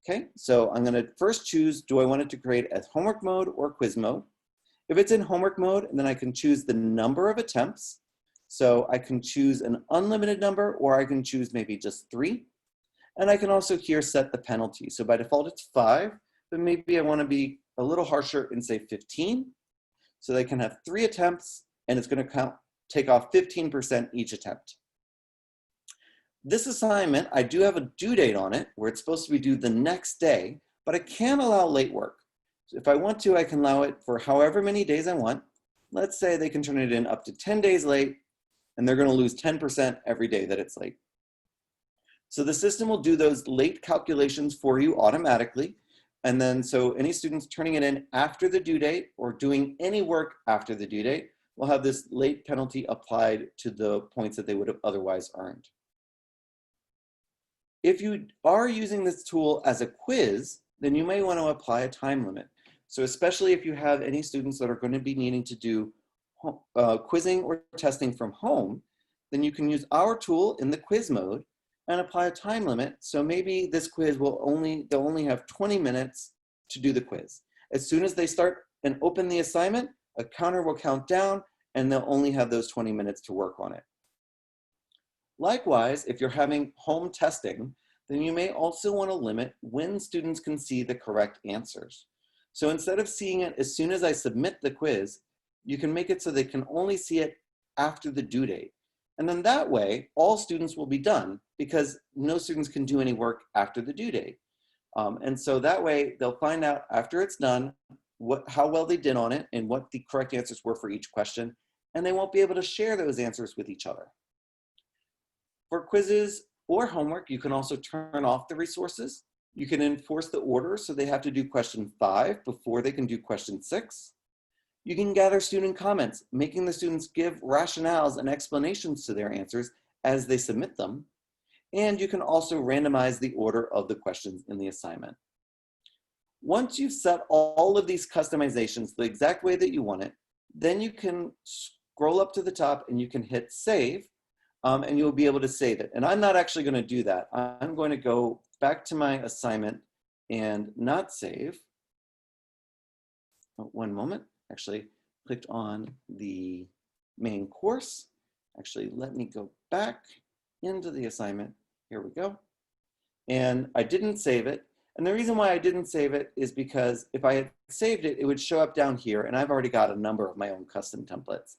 Okay, so I'm going to first choose, do I want it to grade as homework mode or quiz mode? If it's in homework mode, then I can choose the number of attempts. So I can choose an unlimited number, or I can choose maybe just 3. And I can also here set the penalty. So by default, it's 5, but maybe I want to be a little harsher and say 15. So they can have 3 attempts, and it's going to take off 15% each attempt. This assignment, I do have a due date on it where it's supposed to be due the next day, but I can allow late work. So if I want to, I can allow it for however many days I want. Let's say they can turn it in up to 10 days late, and they're going to lose 10% every day that it's late. So the system will do those late calculations for you automatically. And then so any students turning it in after the due date or doing any work after the due date will have this late penalty applied to the points that they would have otherwise earned. If you are using this tool as a quiz, then you may want to apply a time limit. So especially if you have any students that are going to be needing to do quizzing or testing from home, then you can use our tool in the quiz mode and apply a time limit. So maybe this quiz they'll only have 20 minutes to do the quiz. As soon as they start and open the assignment, a counter will count down and they'll only have those 20 minutes to work on it. Likewise, if you're having home testing, then you may also want to limit when students can see the correct answers. So instead of seeing it as soon as I submit the quiz, you can make it so they can only see it after the due date. And then that way, all students will be done because no students can do any work after the due date. And so that way, they'll find out after it's done how well they did on it and what the correct answers were for each question, and they won't be able to share those answers with each other. For quizzes or homework, you can also turn off the resources. You can enforce the order, so they have to do question 5 before they can do question 6. You can gather student comments, making the students give rationales and explanations to their answers as they submit them. And you can also randomize the order of the questions in the assignment. Once you've set all of these customizations the exact way that you want it, then you can scroll up to the top and you can hit save. And you'll be able to save it. And I'm not actually going to do that. I'm going to go back to my assignment and not save. Oh, one moment. Actually, clicked on the main course. Actually, let me go back into the assignment. Here we go. And I didn't save it. And the reason why I didn't save it is because if I had saved it, it would show up down here. And I've already got a number of my own custom templates.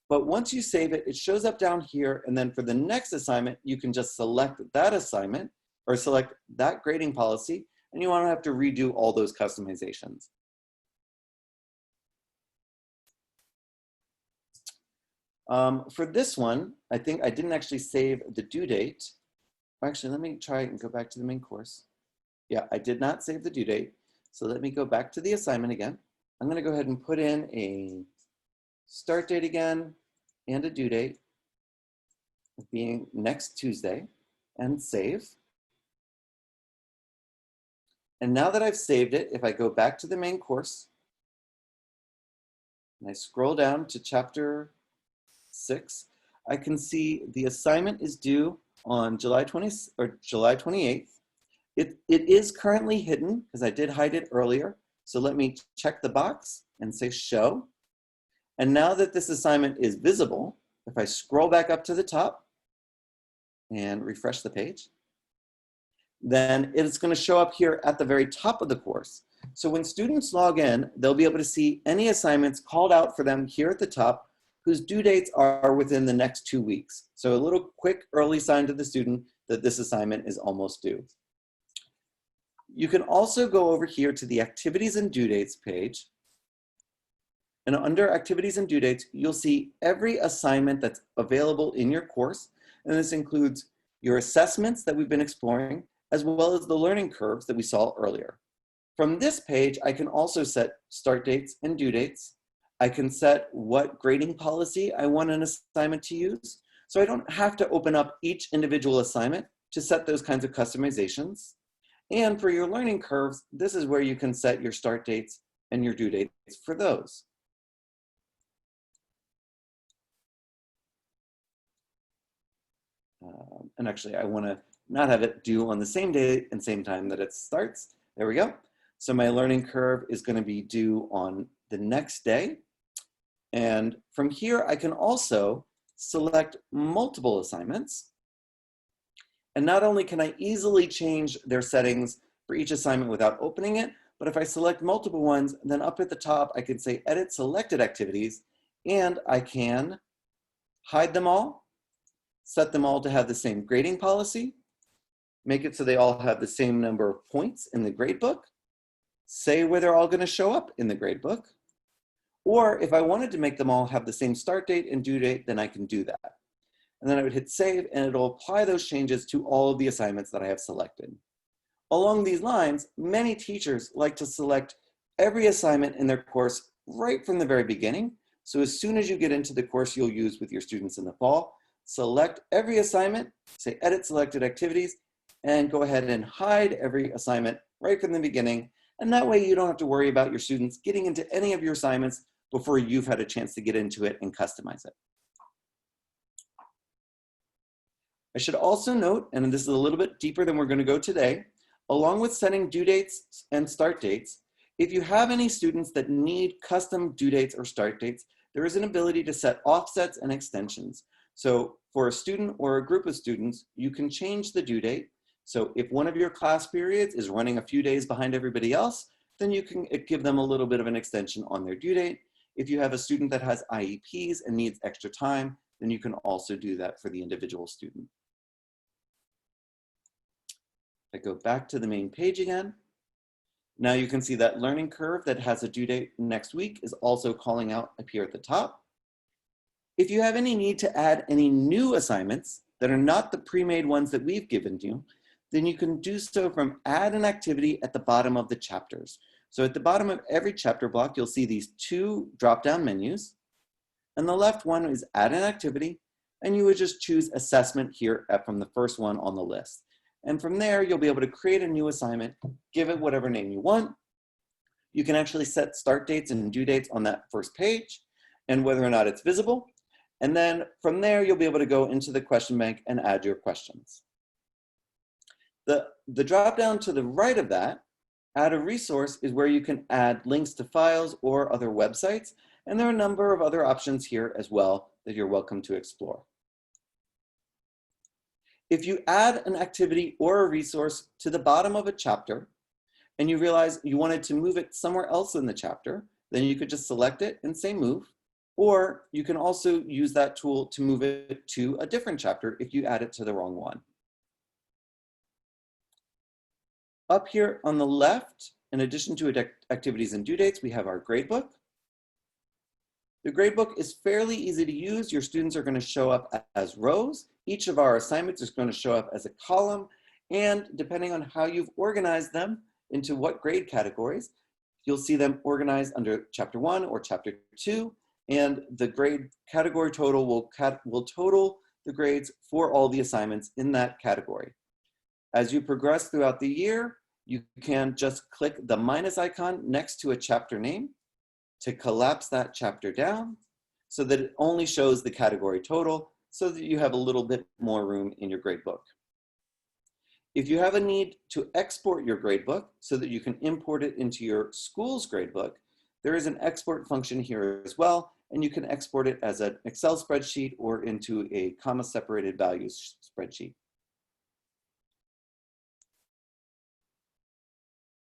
But once you save it, it shows up down here. And then for the next assignment, you can just select that assignment or select that grading policy. And you won't have to redo all those customizations. For this one, I think I didn't actually save the due date. Actually, let me try and go back to the main course. Yeah, I did not save the due date. So let me go back to the assignment again. I'm going to go ahead and put in a start date again and a due date being next Tuesday and save. And now that I've saved it, if I go back to the main course and I scroll down to chapter 6, I can see the assignment is due on July 28th. It is currently hidden because I did hide it earlier. So let me check the box and say show. And now that this assignment is visible, if I scroll back up to the top and refresh the page, then it's going to show up here at the very top of the course. So when students log in, they'll be able to see any assignments called out for them here at the top whose due dates are within the next 2 weeks. So a little quick early sign to the student that this assignment is almost due. You can also go over here to the activities and due dates page. And under activities and due dates, you'll see every assignment that's available in your course. And this includes your assessments that we've been exploring, as well as the learning curves that we saw earlier. From this page, I can also set start dates and due dates. I can set what grading policy I want an assignment to use. So I don't have to open up each individual assignment to set those kinds of customizations. And for your learning curves, this is where you can set your start dates and your due dates for those. And actually, I want to not have it due on the same day and same time that it starts. There we go. So my learning curve is going to be due on the next day. And from here, I can also select multiple assignments. And not only can I easily change their settings for each assignment without opening it, but if I select multiple ones, then up at the top, I can say edit selected activities, and I can hide them all, set them all to have the same grading policy, make it so they all have the same number of points in the gradebook, say where they're all going to show up in the gradebook, or if I wanted to make them all have the same start date and due date, then I can do that. And then I would hit save, and it'll apply those changes to all of the assignments that I have selected. Along these lines, many teachers like to select every assignment in their course right from the very beginning. So as soon as you get into the course you'll use with your students in the fall, select every assignment, say edit selected activities, and go ahead and hide every assignment right from the beginning. And that way you don't have to worry about your students getting into any of your assignments before you've had a chance to get into it and customize it. I should also note, and this is a little bit deeper than we're going to go today, along with setting due dates and start dates, if you have any students that need custom due dates or start dates, there is an ability to set offsets and extensions. So for a student or a group of students, you can change the due date. So if one of your class periods is running a few days behind everybody else, then you can give them a little bit of an extension on their due date. If you have a student that has IEPs and needs extra time, then you can also do that for the individual student. I go back to the main page again. Now you can see that learning curve that has a due date next week is also calling out up here at the top. If you have any need to add any new assignments that are not the pre-made ones that we've given you, then you can do so from add an activity at the bottom of the chapters. So at the bottom of every chapter block, you'll see these two drop-down menus. And the left one is add an activity, and you would just choose assessment here from the first one on the list. And from there, you'll be able to create a new assignment, give it whatever name you want. You can actually set start dates and due dates on that first page and whether or not it's visible. And then from there, you'll be able to go into the question bank and add your questions. The drop down to the right of that, add a resource, is where you can add links to files or other websites. And there are a number of other options here as well that you're welcome to explore. If you add an activity or a resource to the bottom of a chapter and you realize you wanted to move it somewhere else in the chapter, then you could just select it and say move, or you can also use that tool to move it to a different chapter if you add it to the wrong one. Up here on the left, in addition to activities and due dates, we have our gradebook. The gradebook is fairly easy to use. Your students are going to show up as rows. Each of our assignments is going to show up as a column. And depending on how you've organized them into what grade categories, you'll see them organized under chapter 1 or chapter 2. And the grade category total will total the grades for all the assignments in that category. As you progress throughout the year, you can just click the minus icon next to a chapter name to collapse that chapter down so that it only shows the category total so that you have a little bit more room in your gradebook. If you have a need to export your gradebook so that you can import it into your school's gradebook, there is an export function here as well, and you can export it as an Excel spreadsheet or into a comma-separated values spreadsheet.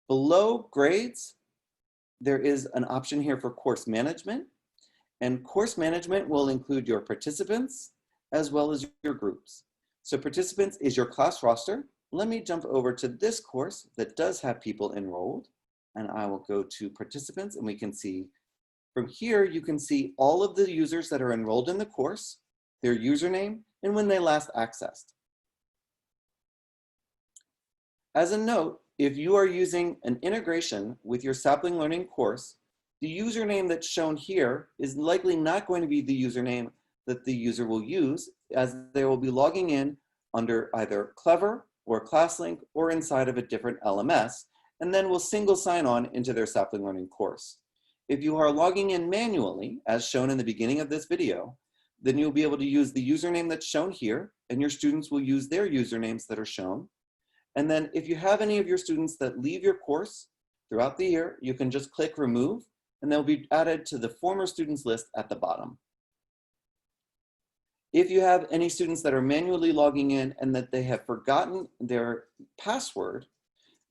Below grades, there is an option here for course management, and course management will include your participants as well as your groups. So participants is your class roster. Let me jump over to this course that does have people enrolled, and I will go to participants, and we can see from here, you can see all of the users that are enrolled in the course, their username, and when they last accessed. As a note, if you are using an integration with your Sapling Learning course, The username that's shown here is likely not going to be the username that the user will use, as they will be logging in under either Clever or ClassLink or inside of a different LMS, and then will single sign on into their Sapling Learning course. If you are logging in manually, as shown in the beginning of this video, then you'll be able to use the username that's shown here, and your students will use their usernames that are shown. And then if you have any of your students that leave your course throughout the year, you can just click remove, and they'll be added to the former students list at the bottom. If you have any students that are manually logging in and that they have forgotten their password,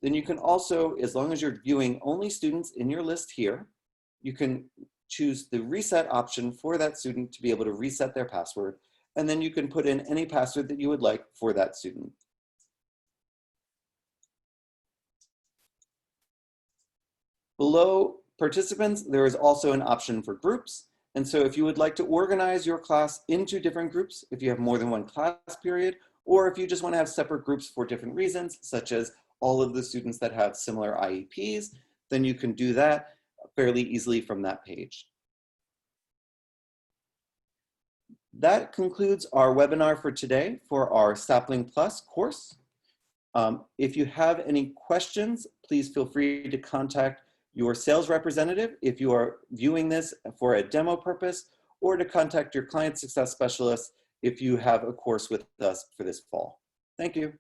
then you can also, as long as you're viewing only students in your list here, you can choose the reset option for that student to be able to reset their password, and then you can put in any password that you would like for that student. Below participants, there is also an option for groups. And so if you would like to organize your class into different groups, if you have more than one class period, or if you just want to have separate groups for different reasons, such as all of the students that have similar IEPs, then you can do that fairly easily from that page. That concludes our webinar for today for our SaplingPlus course. If you have any questions, please feel free to contact your sales representative if you are viewing this for a demo purpose, or to contact your client success specialist if you have a course with us for this fall. Thank you.